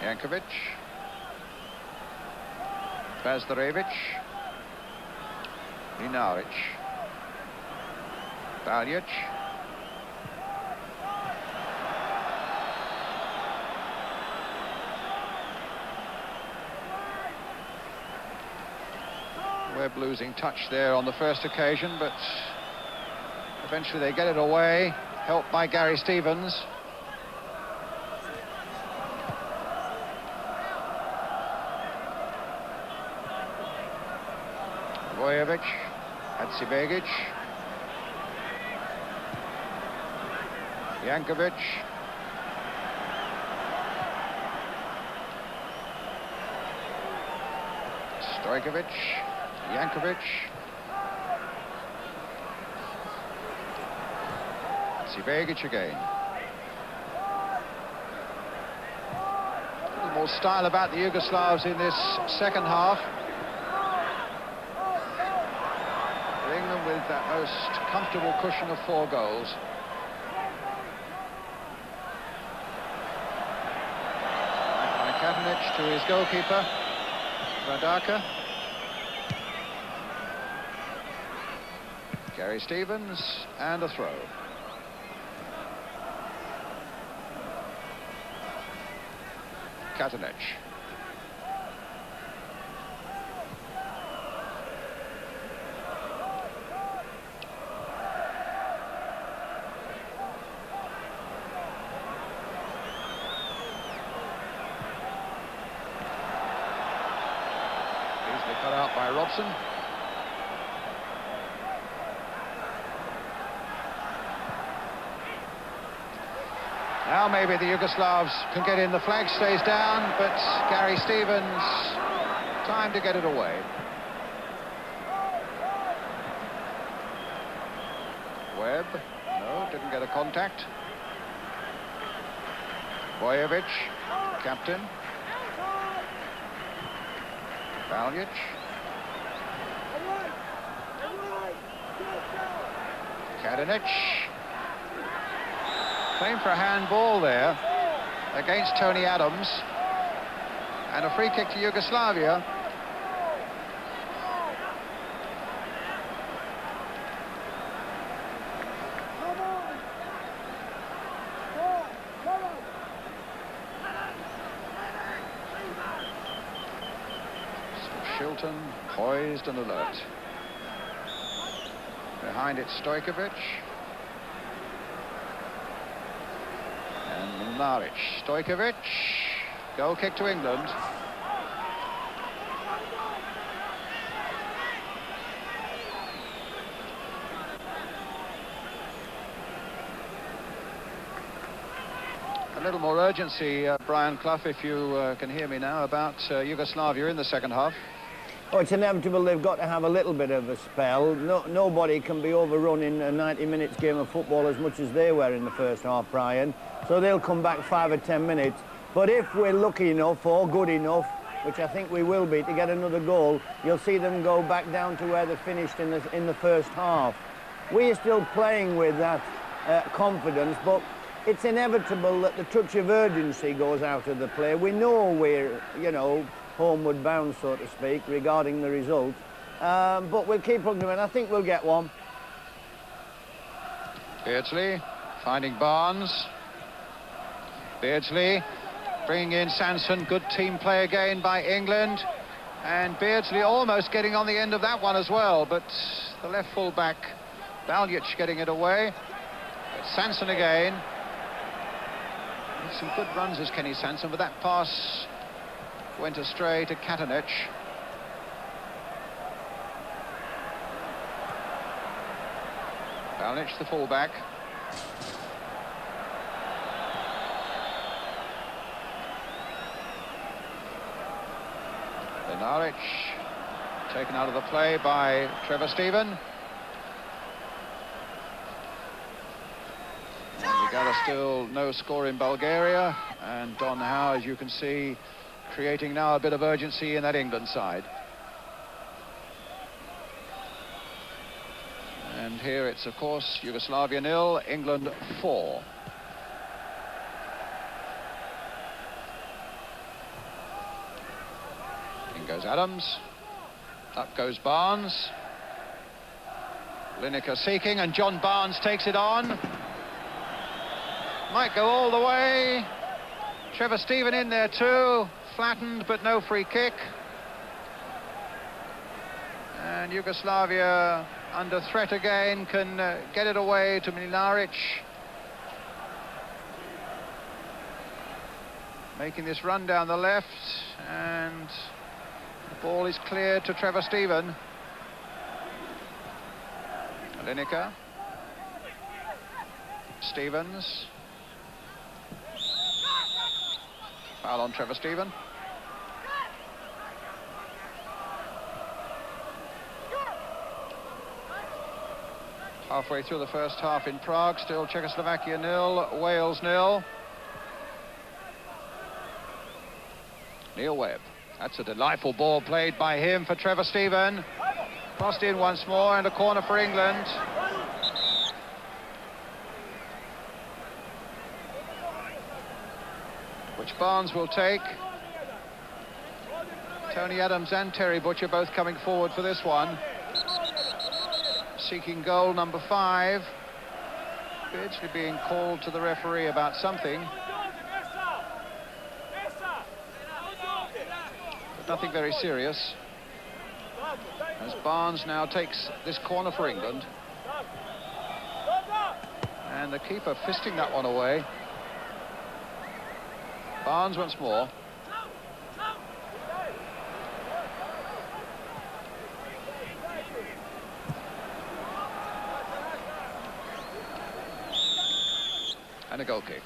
Jankovic. Bazdarevic. Linaric. Baljic. Webb losing touch there on the first occasion, but eventually they get it away, helped by Gary Stevens. Vojovic, Hadzibegic, Jankovic, Stojkovic, Jankovic, Hadzibegic again. A little more style about the Yugoslavs in this second half. England with that most comfortable cushion of 4 goals. By Katanic to his goalkeeper, Radaka. Gary Stevens, and a throw. Katanic. Easily cut out by Robson. Now maybe the Yugoslavs can get in, the flag stays down, but Gary Stevens, time to get it away. Webb, no, didn't get a contact. Vojovic, captain. Baljic. Katanic. Claim for a handball there against Tony Adams, and a free kick to Yugoslavia. Shilton poised and alert. Behind it, Stojkovic. And Mladic. Stojkovic. Goal kick to England. little more urgency, Brian Clough, if you can hear me now, about Yugoslavia in the second half. Oh, it's inevitable they've got to have a little bit of a spell. Nobody can be overrun in a 90 minutes game of football as much as they were in the first half, Brian. So they'll come back 5 or 10 minutes. But if we're lucky enough or good enough, which I think we will be, to get another goal, you'll see them go back down to where they finished in the first half. We are still playing with that confidence, but it's inevitable that the touch of urgency goes out of the play. We know we're, you know, homeward bound, so to speak, regarding the result. But we'll keep on doing. I think we'll get one. Beardsley finding Barnes. Beardsley bringing in Sanson. Good team play again by England. And Beardsley almost getting on the end of that one as well. But the left full-back, Baljic, getting it away. But Sanson again. Some good runs as Kenny Sanson, but that pass went astray to Katanic. Baljic, the fullback. Benaric taken out of the play by Trevor Steven. We gather still no score in Bulgaria, and Don Howe, as you can see, creating now a bit of urgency in that England side. And here it's, of course, Yugoslavia 0, England 4. In goes Adams. Up goes Barnes. Lineker seeking, and John Barnes takes it on. Might go all the way. Trevor Steven in there too. Flattened, but no free kick. And Yugoslavia under threat again, can get it away to Mlinaric. Making this run down the left, and the ball is cleared to Trevor Steven. Lineker. Stevens. Foul on Trevor Steven. Halfway through the first half in Prague, still Czechoslovakia 0, Wales 0. Neil Webb. That's a delightful ball played by him for Trevor Steven. Crossed in once more, and a corner for England. Which Barnes will take. Tony Adams and Terry Butcher both coming forward for this one. Seeking goal number 5. Beardsley being called to the referee about something. But nothing very serious. As Barnes now takes this corner for England. And the keeper fisting that one away. Barnes once more. And a goal kick.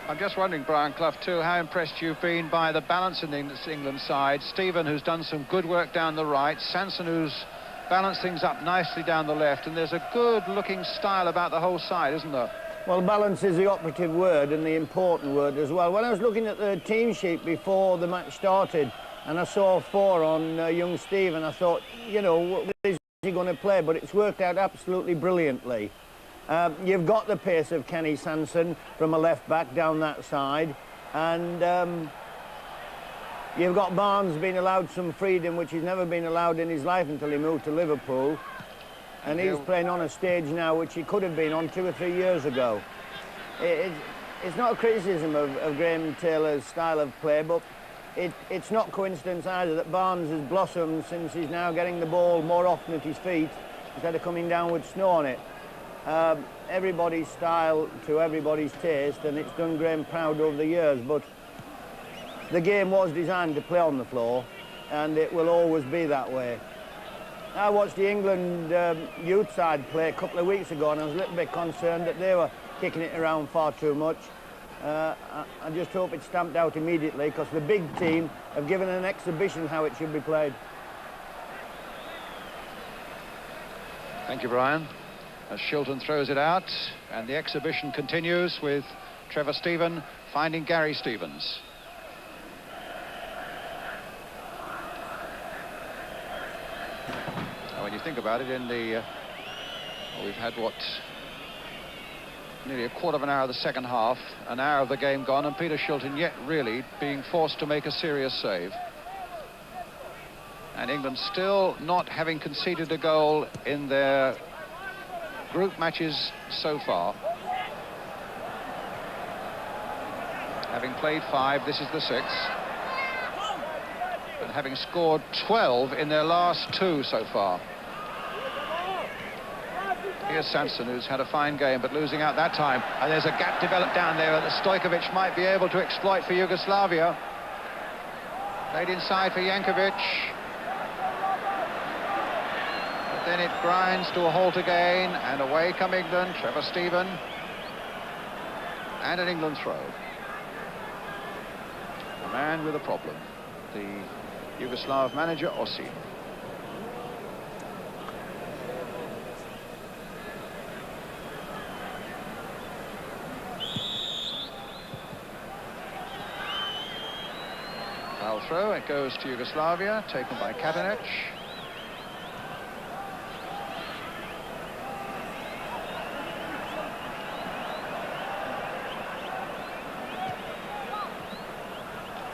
I'm just wondering, Brian Clough, too, how impressed you've been by the balance in this England side. Stephen, who's done some good work down the right. Sanson, who's balanced things up nicely down the left. And there's a good-looking style about the whole side, isn't there? Well, balance is the operative word and the important word as well. When I was looking at the team sheet before the match started, and I saw 4 on young Stephen, I thought, you know, what is he going to play? But it's worked out absolutely brilliantly. You've got the pace of Kenny Sanson from a left-back down that side, and you've got Barnes being allowed some freedom, which he's never been allowed in his life until he moved to Liverpool. And he's playing on a stage now which he could have been on 2 or 3 years ago. It's not a criticism of Graham Taylor's style of play, but it's not coincidence either that Barnes has blossomed since he's now getting the ball more often at his feet instead of coming down with snow on it. Everybody's style to everybody's taste, and it's done Graham proud over the years, but the game was designed to play on the floor, and it will always be that way. I watched the England youth side play a couple of weeks ago, and I was a little bit concerned that they were kicking it around far too much. I just hope it's stamped out immediately, because the big team have given an exhibition how it should be played. Thank you, Brian. As Shilton throws it out, and the exhibition continues with Trevor Stephen finding Gary Stevens. Now, when you think about it, in the well, we've had what, nearly a quarter of an hour of the second half, an hour of the game gone, and Peter Shilton yet really being forced to make a serious save. And England still not having conceded a goal in their group matches so far. Having played 5, this is the 6th. And having scored 12 in their last 2 so far. Here's Sanson, who's had a fine game, but losing out that time. And there's a gap developed down there that Stojkovic might be able to exploit for Yugoslavia. Played inside for Jankovic. But then it grinds to a halt again, and away come England. Trevor Stephen. And an England throw. The man with a problem, the Yugoslav manager, Ossi. Foul throw, it goes to Yugoslavia, taken by Katanec.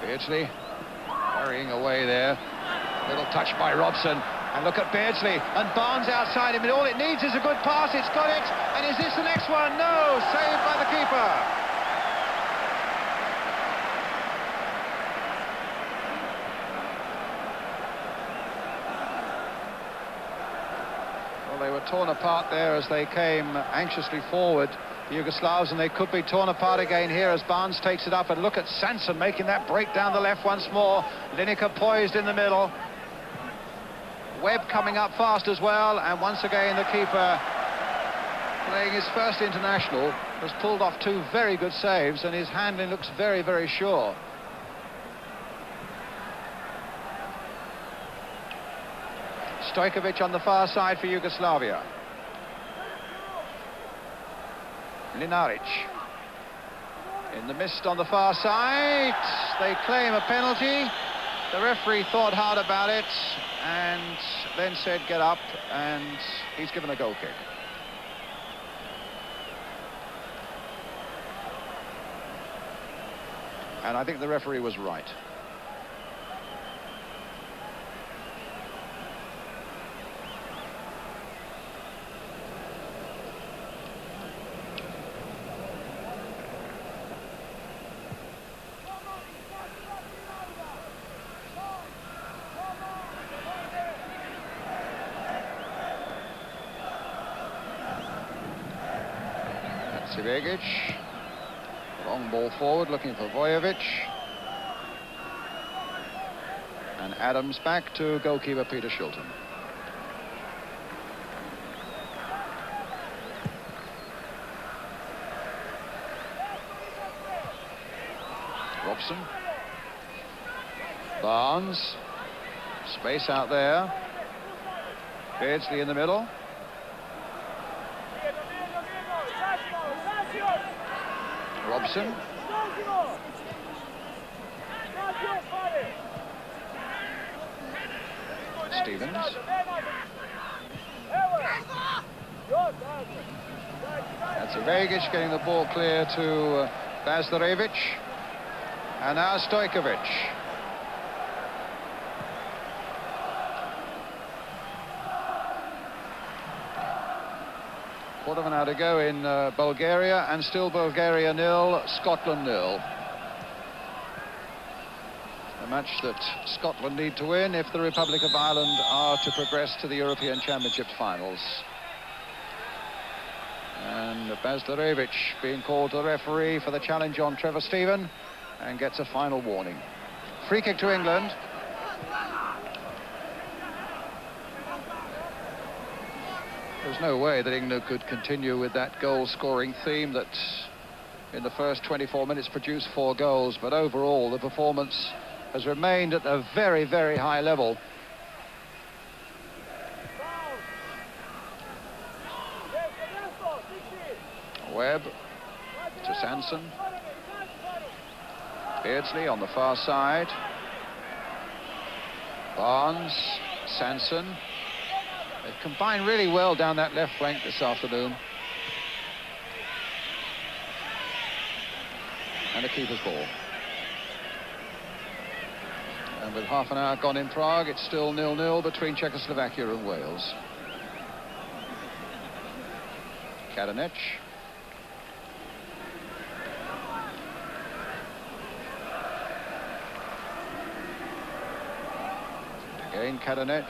Beardsley worrying away there. Little touch by Robson. And look at Beardsley. And Barnes outside him. And all it needs is a good pass. It's got it. And is this the next one? No. Saved by the keeper. Well, they were torn apart there as they came anxiously forward, the Yugoslavs, and they could be torn apart again here as Barnes takes it up. And look at Sanson making that break down the left once more. Lineker poised in the middle. Webb coming up fast as well, and once again the keeper, playing his first international, has pulled off 2 very good saves, and his handling looks very, very sure. Stojkovic on the far side for Yugoslavia. Linaric in the mist on the far side. They claim a penalty. The referee thought hard about it and then said get up, and he's given a goal kick. And I think the referee was right. Sivegic, long ball forward looking for Vojovic, and Adams back to goalkeeper Peter Shilton. Robson, Barnes, space out there, Beardsley in the middle. Robson. Stevens. That's Vegic getting the ball clear to Bazdarevic. And now Stojkovic. Quarter of an hour to go in Bulgaria, and still Bulgaria 0, Scotland 0. A match that Scotland need to win if the Republic of Ireland are to progress to the European Championship finals. And Bazdarevic being called to the referee for the challenge on Trevor Stephen, and gets a final warning. Free kick to England. There's no way that England could continue with that goal-scoring theme that in the first 24 minutes produced 4 goals, but overall the performance has remained at a very, very high level. Webb to Sanson. Beardsley on the far side. Barnes, Sanson. They've combined really well down that left flank this afternoon. And a keeper's ball. And with half an hour gone in Prague, it's still 0-0 between Czechoslovakia and Wales. Kadanec. Again Kadanec.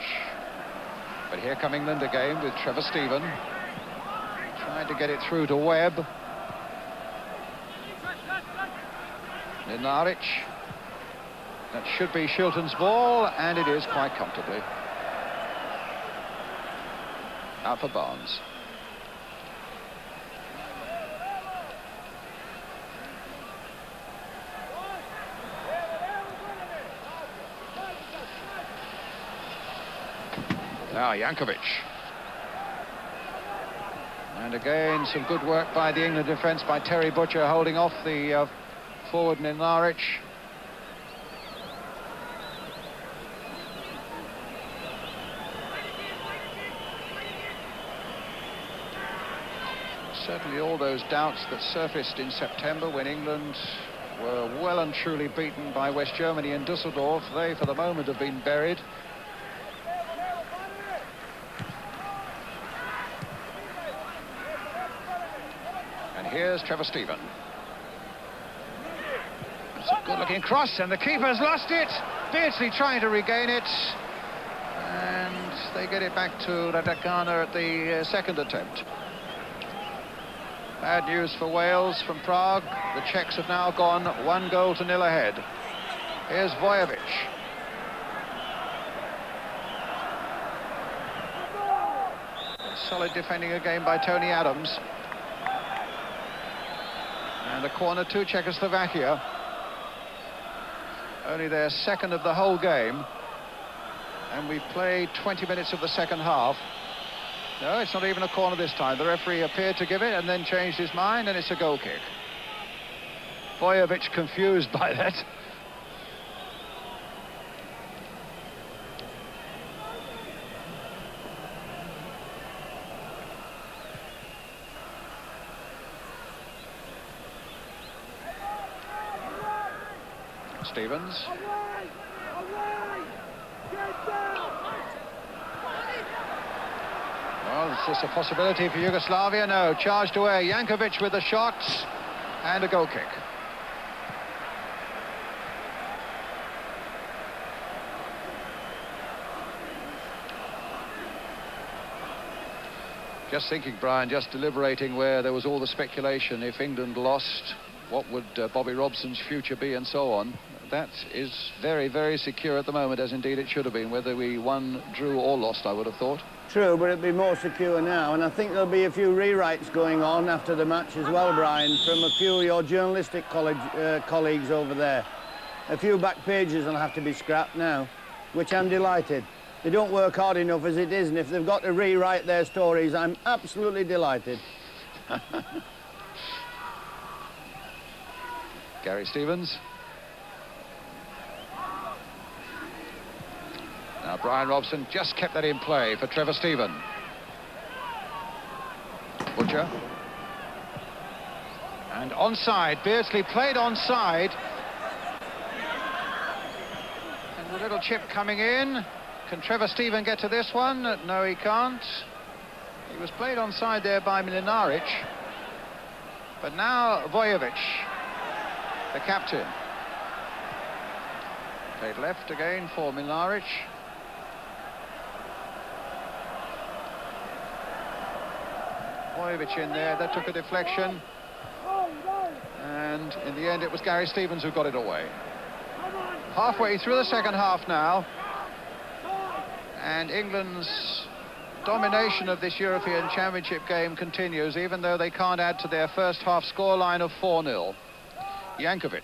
But here come England again with Trevor Steven. Trying to get it through to Webb. Mlinaric. That should be Shilton's ball, and it is quite comfortably. Out for Barnes. Now Jankovic. And again, some good work by the England defence, by Terry Butcher, holding off the forward Mlinaric. Certainly all those doubts that surfaced in September when England were well and truly beaten by West Germany in Düsseldorf, they for the moment have been buried. And here's Trevor Steven. It's a good-looking cross, and the keeper's lost it. Beardsley trying to regain it. And they get it back to Radakana at the second attempt. Bad news for Wales from Prague. The Czechs have now gone 1-0 ahead. Here's Vojevic. Solid defending again by Tony Adams. And a corner to Czechoslovakia. Only their second of the whole game. And we've played 20 minutes of the second half. No, it's not even a corner this time. The referee appeared to give it and then changed his mind, and it's a goal kick. Vojevic confused by that. Stevens. Well, is this a possibility for Yugoslavia? No, charged away. Jankovic with the shot and a goal kick. Just thinking, Brian, just deliberating where there was all the speculation. If England lost, what would Bobby Robson's future be and so on? That is very, very secure at the moment, as indeed it should have been, whether we won, drew or lost, I would have thought. True, but it'll be more secure now, and I think there'll be a few rewrites going on after the match as well, Brian, from a few of your journalistic colleagues over there. A few back pages will have to be scrapped now, which I'm delighted. They don't work hard enough as it is, and if they've got to rewrite their stories, I'm absolutely delighted. Gary Stevens. Now Brian Robson just kept that in play for Trevor Steven. Butcher. And onside. Beardsley played onside. And the little chip coming in. Can Trevor Steven get to this one? No, he can't. He was played onside there by Mlinaric. But now Vojevic, the captain. Played left again for Mlinaric. Vojevic in there, that took a deflection. And in the end it was Gary Stevens who got it away. Halfway through the second half now. And England's domination of this European Championship game continues, even though they can't add to their first half scoreline of 4-0. Jankovic.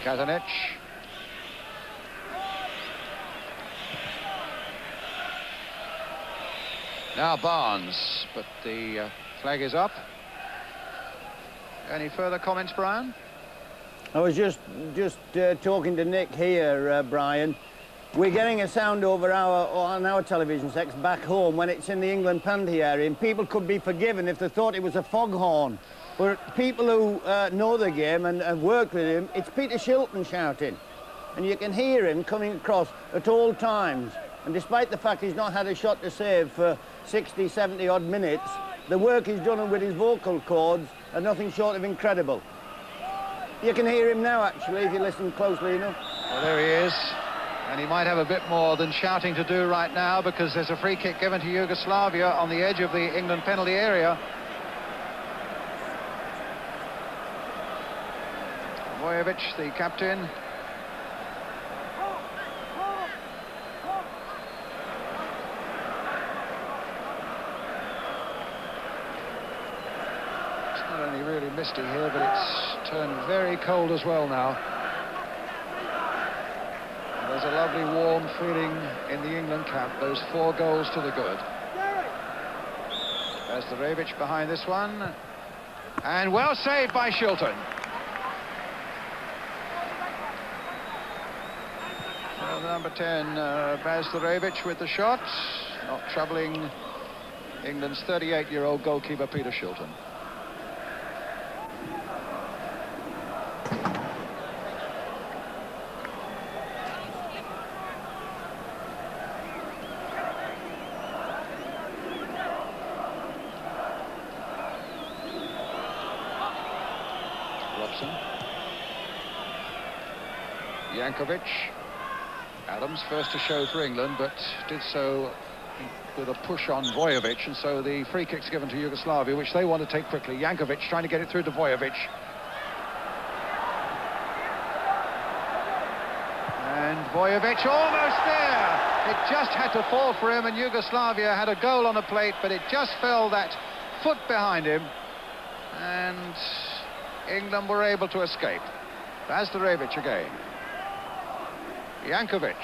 Kazanic. Now Barnes, but the flag is up. Any further comments, Brian? I was just talking to Nick here, Brian. We're getting a sound over on our television sets back home when it's in the England penalty area, and people could be forgiven if they thought it was a foghorn. But people who know the game and have worked with him, it's Peter Shilton shouting. And you can hear him coming across at all times. And despite the fact he's not had a shot to save for 60, 70 odd minutes, the work he's done with his vocal cords are nothing short of incredible. You can hear him now, actually, if you listen closely enough. Well, there he is. And he might have a bit more than shouting to do right now, because there's a free kick given to Yugoslavia on the edge of the England penalty area. Vojevic, the captain. It's not only really misty here, but it's turned very cold as well now. And there's a lovely warm feeling in the England camp, those 4 goals to the good. There's the Rebic behind this one. And well saved by Shilton. Number 10, Rebic with the shot, not troubling England's 38-year-old goalkeeper Peter Shilton. Robson. Jankovic. Adams first to show for England, but did so with a push on Vojevic, and so the free kick's given to Yugoslavia, which they want to take quickly. Jankovic trying to get it through to Vojevic. And Vojevic almost there. It just had to fall for him, and Yugoslavia had a goal on the plate, but it just fell that foot behind him, and England were able to escape. Rebic again. Jankovic.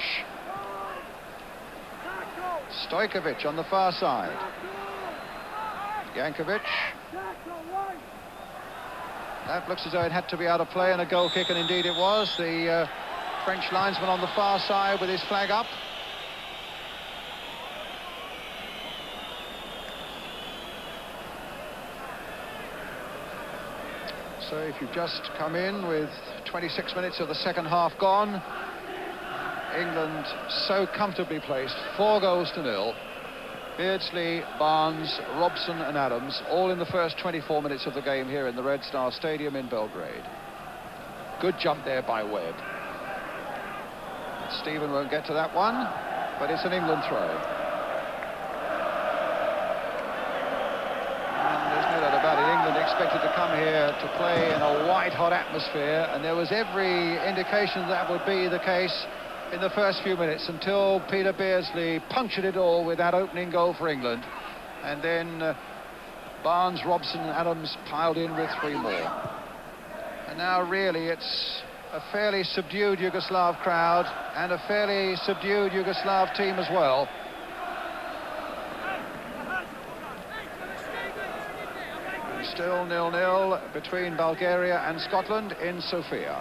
Stojkovic on the far side. Jankovic. That looks as though it had to be out of play and a goal kick, and indeed it was. The French linesman on the far side with his flag up. So if you've just come in with 26 minutes of the second half gone, England so comfortably placed, 4 goals to 0. Beardsley, Barnes, Robson and Adams, all in the first 24 minutes of the game here in the Red Star Stadium in Belgrade. Good jump there by Webb. Stephen won't get to that one, but it's an England throw. And there's no doubt about it, England expected to come here to play in a white-hot atmosphere, and there was every indication that would be the case in the first few minutes, until Peter Beardsley punctured it all with that opening goal for England. And then Barnes, Robson and Adams piled in with 3 more. And now really it's a fairly subdued Yugoslav crowd and a fairly subdued Yugoslav team as well. And still 0-0 between Bulgaria and Scotland in Sofia.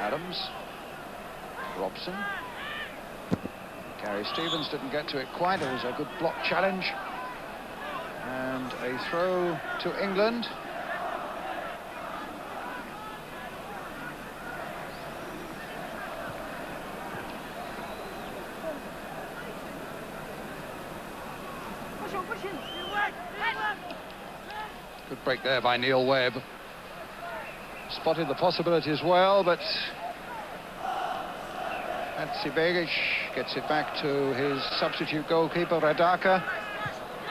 Adams, Robson. Gary Stevens didn't get to it quite. It was a good block challenge. And a throw to England. Good break there by Neil Webb. spotted the possibilities well, but Begic gets it back to his substitute goalkeeper, Radaka,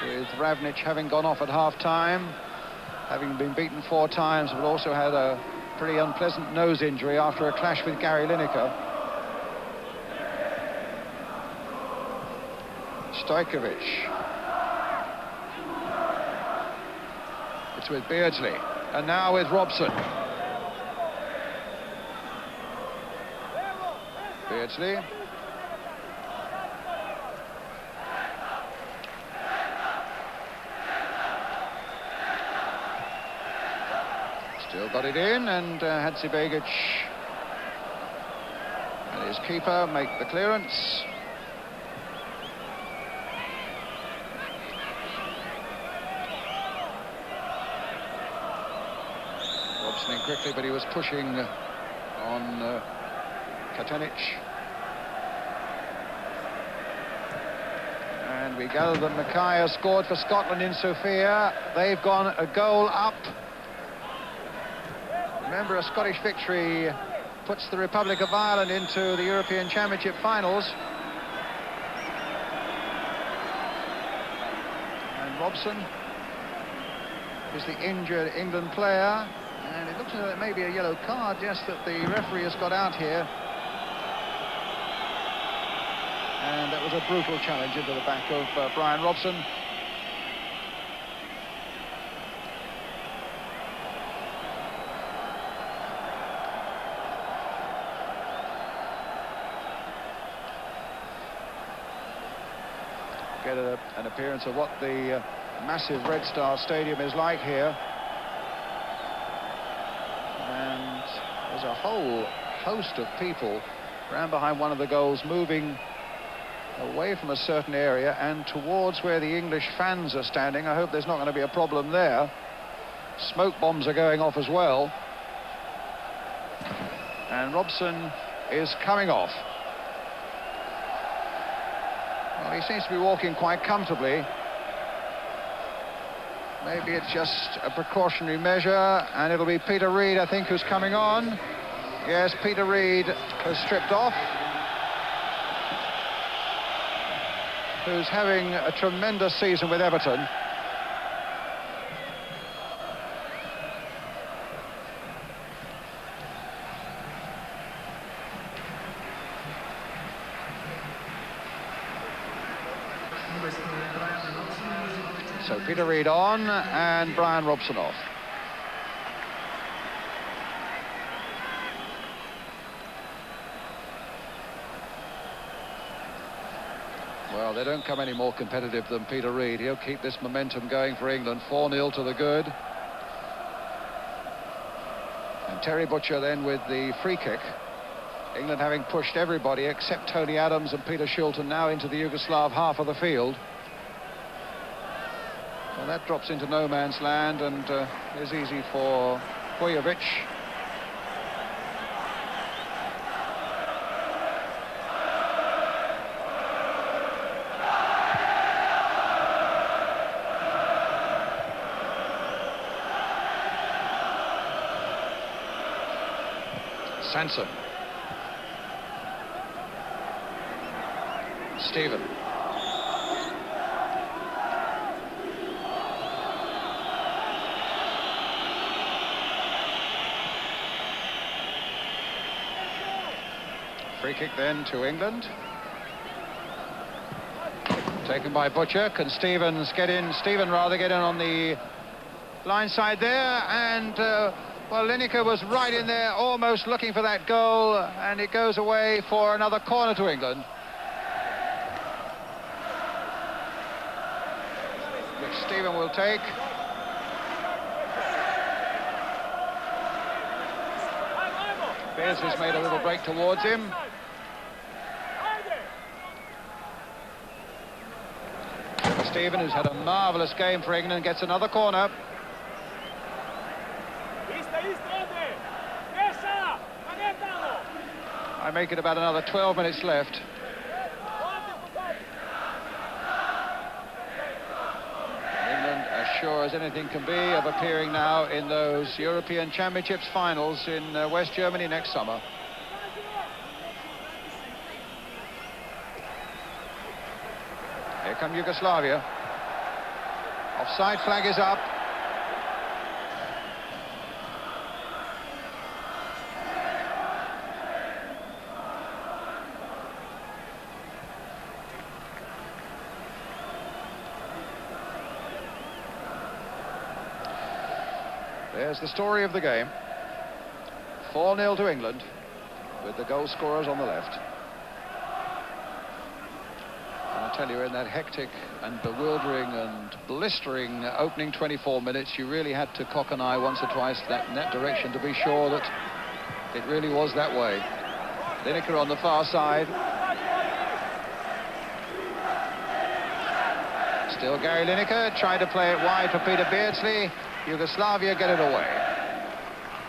with Ravnic having gone off at half-time, having been beaten 4 times, but also had a pretty unpleasant nose injury after a clash with Gary Lineker. Stojkovic. It's with Beardsley, and now with Robson. Beardsley. Still got it in, and Begic and his keeper make the clearance. Robson in quickly, but he was pushing on Katanic. And we gather that Mackay has scored for Scotland in Sofia. They've gone a goal up. Remember, a Scottish victory puts the Republic of Ireland into the European Championship finals. And Robson is the injured England player. And it looks as though it may be a yellow card, just that the referee has got out here. And that was a brutal challenge into the back of Brian Robson. Get an appearance of what the massive Red Star Stadium is like here. And there's a whole host of people around behind one of the goals, moving away from a certain area and towards where the English fans are standing. I hope there's not going to be a problem there. Smoke bombs are going off as well. And Robson is coming off. Well, he seems to be walking quite comfortably. Maybe it's just a precautionary measure, and it'll be Peter Reid, I think, who's coming on. Yes, Peter Reid has stripped off. Who's having a tremendous season with Everton. So Peter Reid on and Brian Robson off. Well, they don't come any more competitive than Peter Reid. He'll keep this momentum going for England. 4-0 to the good. And Terry Butcher then with the free kick. England having pushed everybody except Tony Adams and Peter Shilton now into the Yugoslav half of the field. Well, that drops into no man's land and is easy for Vujovic. Sansom. Stephen. Free kick then to England. Taken by Butcher. Can Stevens get in? Stephen rather get in on the line side there, and well, Lineker was right in there, almost looking for that goal, and it goes away for another corner to England. Which Stephen will take. Beardsley's made a little break towards him. Stephen, who's had a marvellous game for England, gets another corner. I make it about another 12 minutes left. England a sure as anything can be of appearing now in those European Championships finals in West Germany next summer. Here come Yugoslavia. Offside flag is up. There's the story of the game. 4-0 to England, with the goal scorers on the left. And I tell you, in that hectic and bewildering and blistering opening 24 minutes, you really had to cock an eye once or twice in that direction to be sure that it really was that way. Lineker on the far side. Still Gary Lineker, trying to play it wide for Peter Beardsley. Yugoslavia get it away.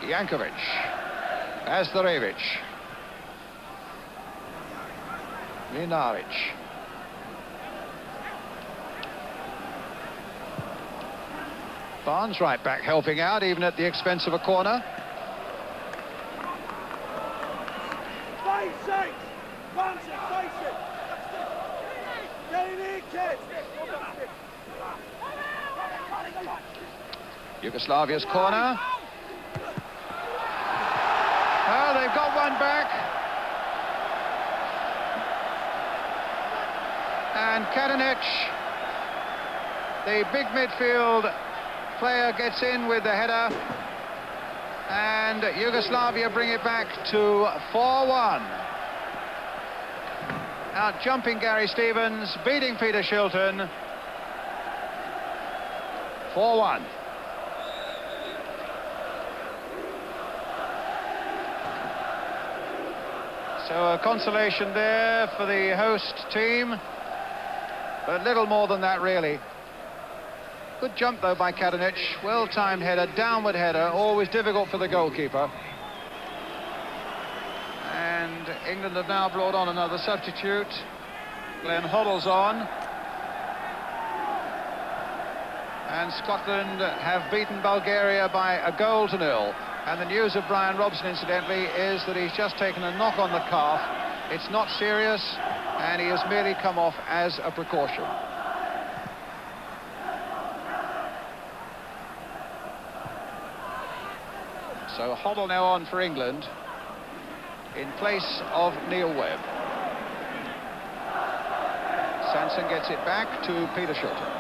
Jankovic. Azdarevic. Mlinaric. Barnes right back helping out, even at the expense of a corner. Yugoslavia's corner. Oh, they've got one back. And Kadenic, the big midfield player, gets in with the header. And Yugoslavia bring it back to 4-1. Out jumping Gary Stevens, beating Peter Shilton. 4-1. So a consolation there for the host team, but little more than that really. Good jump though by Kadenic, well-timed header, downward header, always difficult for the goalkeeper. And England have now brought on another substitute. Glenn Hoddle's on. And Scotland have beaten Bulgaria by a goal to nil. And the news of Brian Robson, incidentally, is that he's just taken a knock on the calf. It's not serious, and he has merely come off as a precaution. So Hoddle now on for England, in place of Neil Webb. Sanson gets it back to Peter Shilton.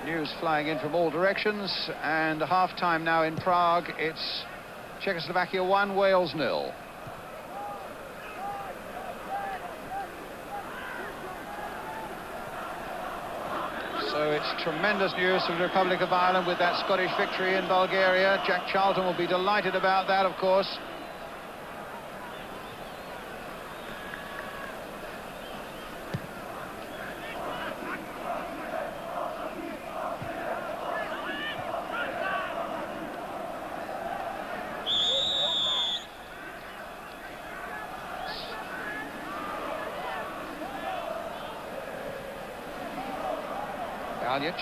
News flying in from all directions, and half-time now in Prague. It's Czechoslovakia 1, Wales 0. So it's tremendous news from the Republic of Ireland with that Scottish victory in Bulgaria. Jack Charlton will be delighted about that, of course. Galjic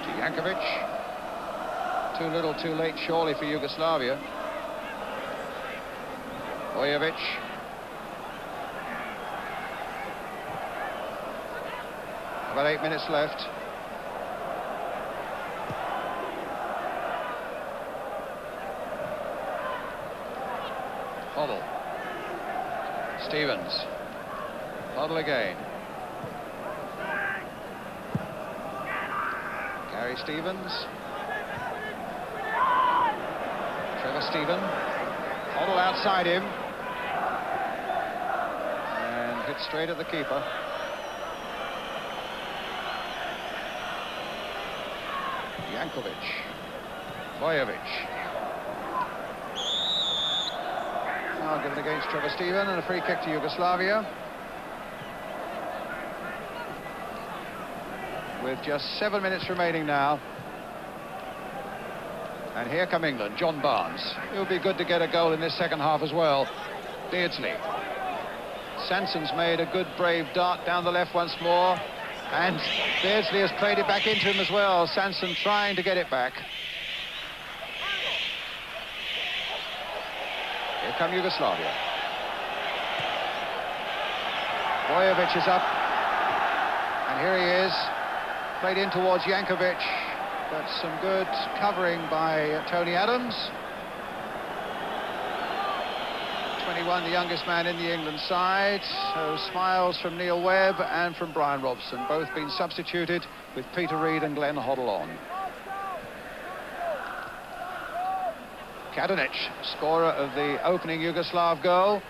to Jankovic. Too little, too late, surely, for Yugoslavia. Bojovic. About 8 minutes left. Hoddle. Stevens. Hoddle again. Gary Stevens. Trevor Stephen. Hoddle outside him. And hit straight at the keeper. Jankovic. Bojovic. Now given against Trevor Stephen, and a free kick to Yugoslavia. With just 7 minutes remaining now. And here come England, John Barnes. It would be good to get a goal in this second half as well. Beardsley. Sanson's made a good, brave dart down the left once more. And Beardsley has played it back into him as well. Sanson trying to get it back. Here come Yugoslavia. Vojovic is up. And here he is. Played in towards Jankovic. But some good covering by Tony Adams. 21, the youngest man in the England side. So smiles from Neil Webb and from Brian Robson, both been substituted with Peter Reid and Glenn Hoddle on. Kadenic, scorer of the opening Yugoslav goal.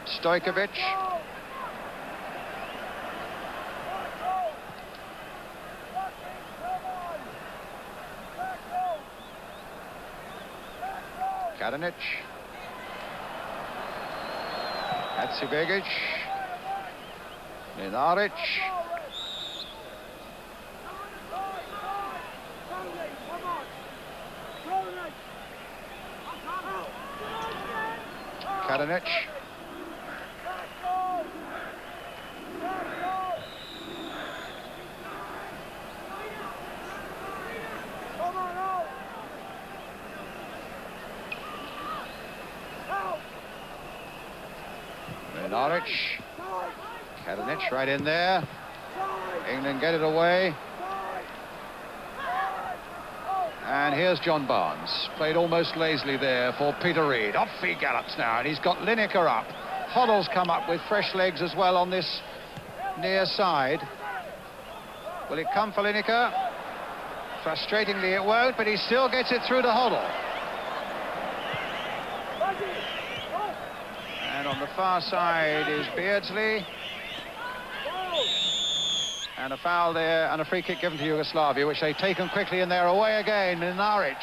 Stojkovic. Kadenic. Hadzibegic, Mlinaric, Kadenic, Mlinaric, Kadenic right in there. England get it away. And here's John Barnes, played almost lazily there for Peter Reid. Off he gallops now, and he's got Lineker up. Hoddle's come up with fresh legs as well on this near side. Will it come for Lineker? Frustratingly it won't, but he still gets it through to Hoddle. And on the far side is Beardsley. And a foul there, and a free kick given to Yugoslavia, which they've taken quickly, and they're away again. Mlinaric.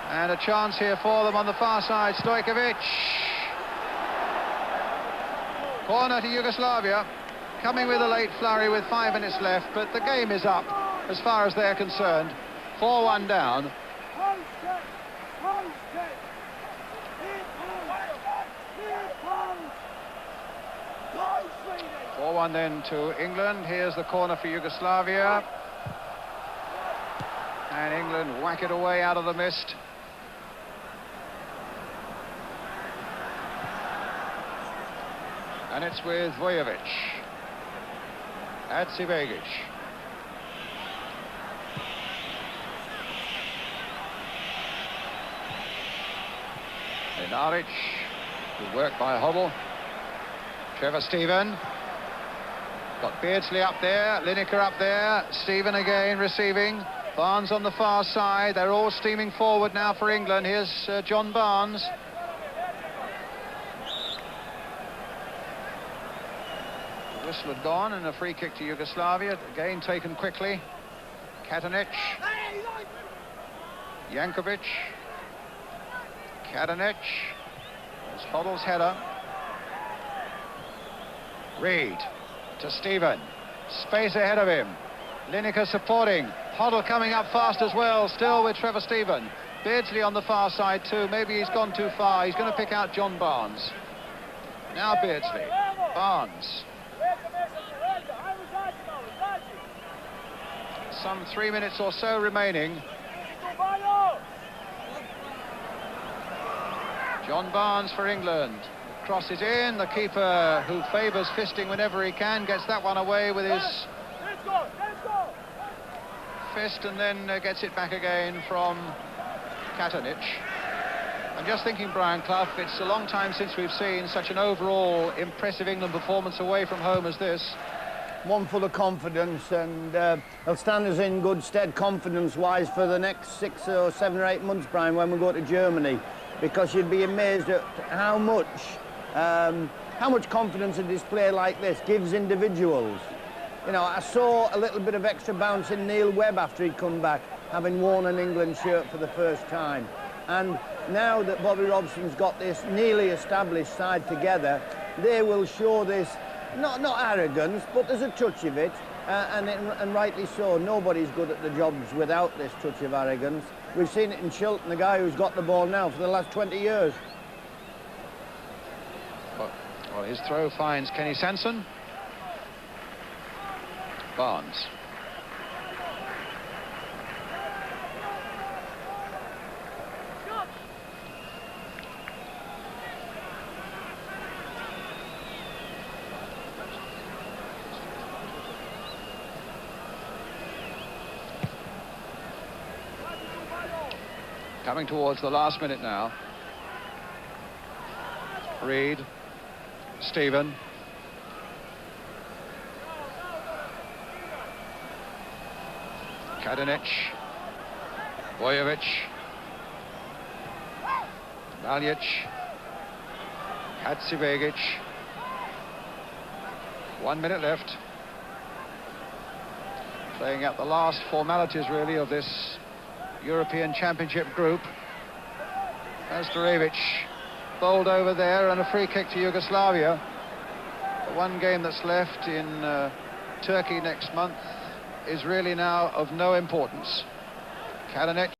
And a chance here for them on the far side, Stojkovic. Corner to Yugoslavia, coming with a late flurry with 5 minutes left, but the game is up as far as they're concerned. 4-1 down. 4-1 then to England. Here's the corner for Yugoslavia. And England whack it away out of the mist. And it's with Vojovic. Hadzibegic. Mlinaric. Good work by Hoddle. Trevor Steven. Got Beardsley up there, Lineker up there, Steven again receiving. Barnes on the far side. They're all steaming forward now for England. Here's John Barnes. The whistle had gone, and a free kick to Yugoslavia. Again taken quickly. Kadenic. Jankovic. Kadenic. It's Hoddle's header. Reid. To Steven, space ahead of him. Lineker supporting. Hoddle coming up fast as well, still with Trevor Steven. Beardsley on the far side too. Maybe he's gone too far. He's going to pick out John Barnes. Now Beardsley. Barnes. Some 3 minutes or so remaining. John Barnes for England. Cross is in. The keeper, who favours fisting whenever he can, gets that one away with his fist, and then gets it back again from Kadenic. I'm just thinking, Brian Clough, it's a long time since we've seen such an overall impressive England performance away from home as this. One full of confidence, and they'll stand us in good stead confidence-wise for the next 6 or 7 or 8 months, Brian, when we go to Germany, because you'd be amazed at how much confidence a display like this gives individuals. You know, I saw a little bit of extra bounce in Neil Webb after he'd come back, having worn an England shirt for the first time. And now that Bobby Robson's got this nearly established side together, they will show this, not arrogance, but there's a touch of it, and rightly so. Nobody's good at the jobs without this touch of arrogance. We've seen it in Shilton, the guy who's got the ball now for the last 20 years. Well, his throw finds Kenny Sanson. Barnes. Coming towards the last minute now. Reed, Stephen. Kadenic, Bojovic, Maljic, Hadzibegic. 1 minute left. Playing out the last formalities really of this European Championship group. Majstorovic bowled over there, and a free kick to Yugoslavia. The one game that's left in Turkey next month is really now of no importance. Kadenic.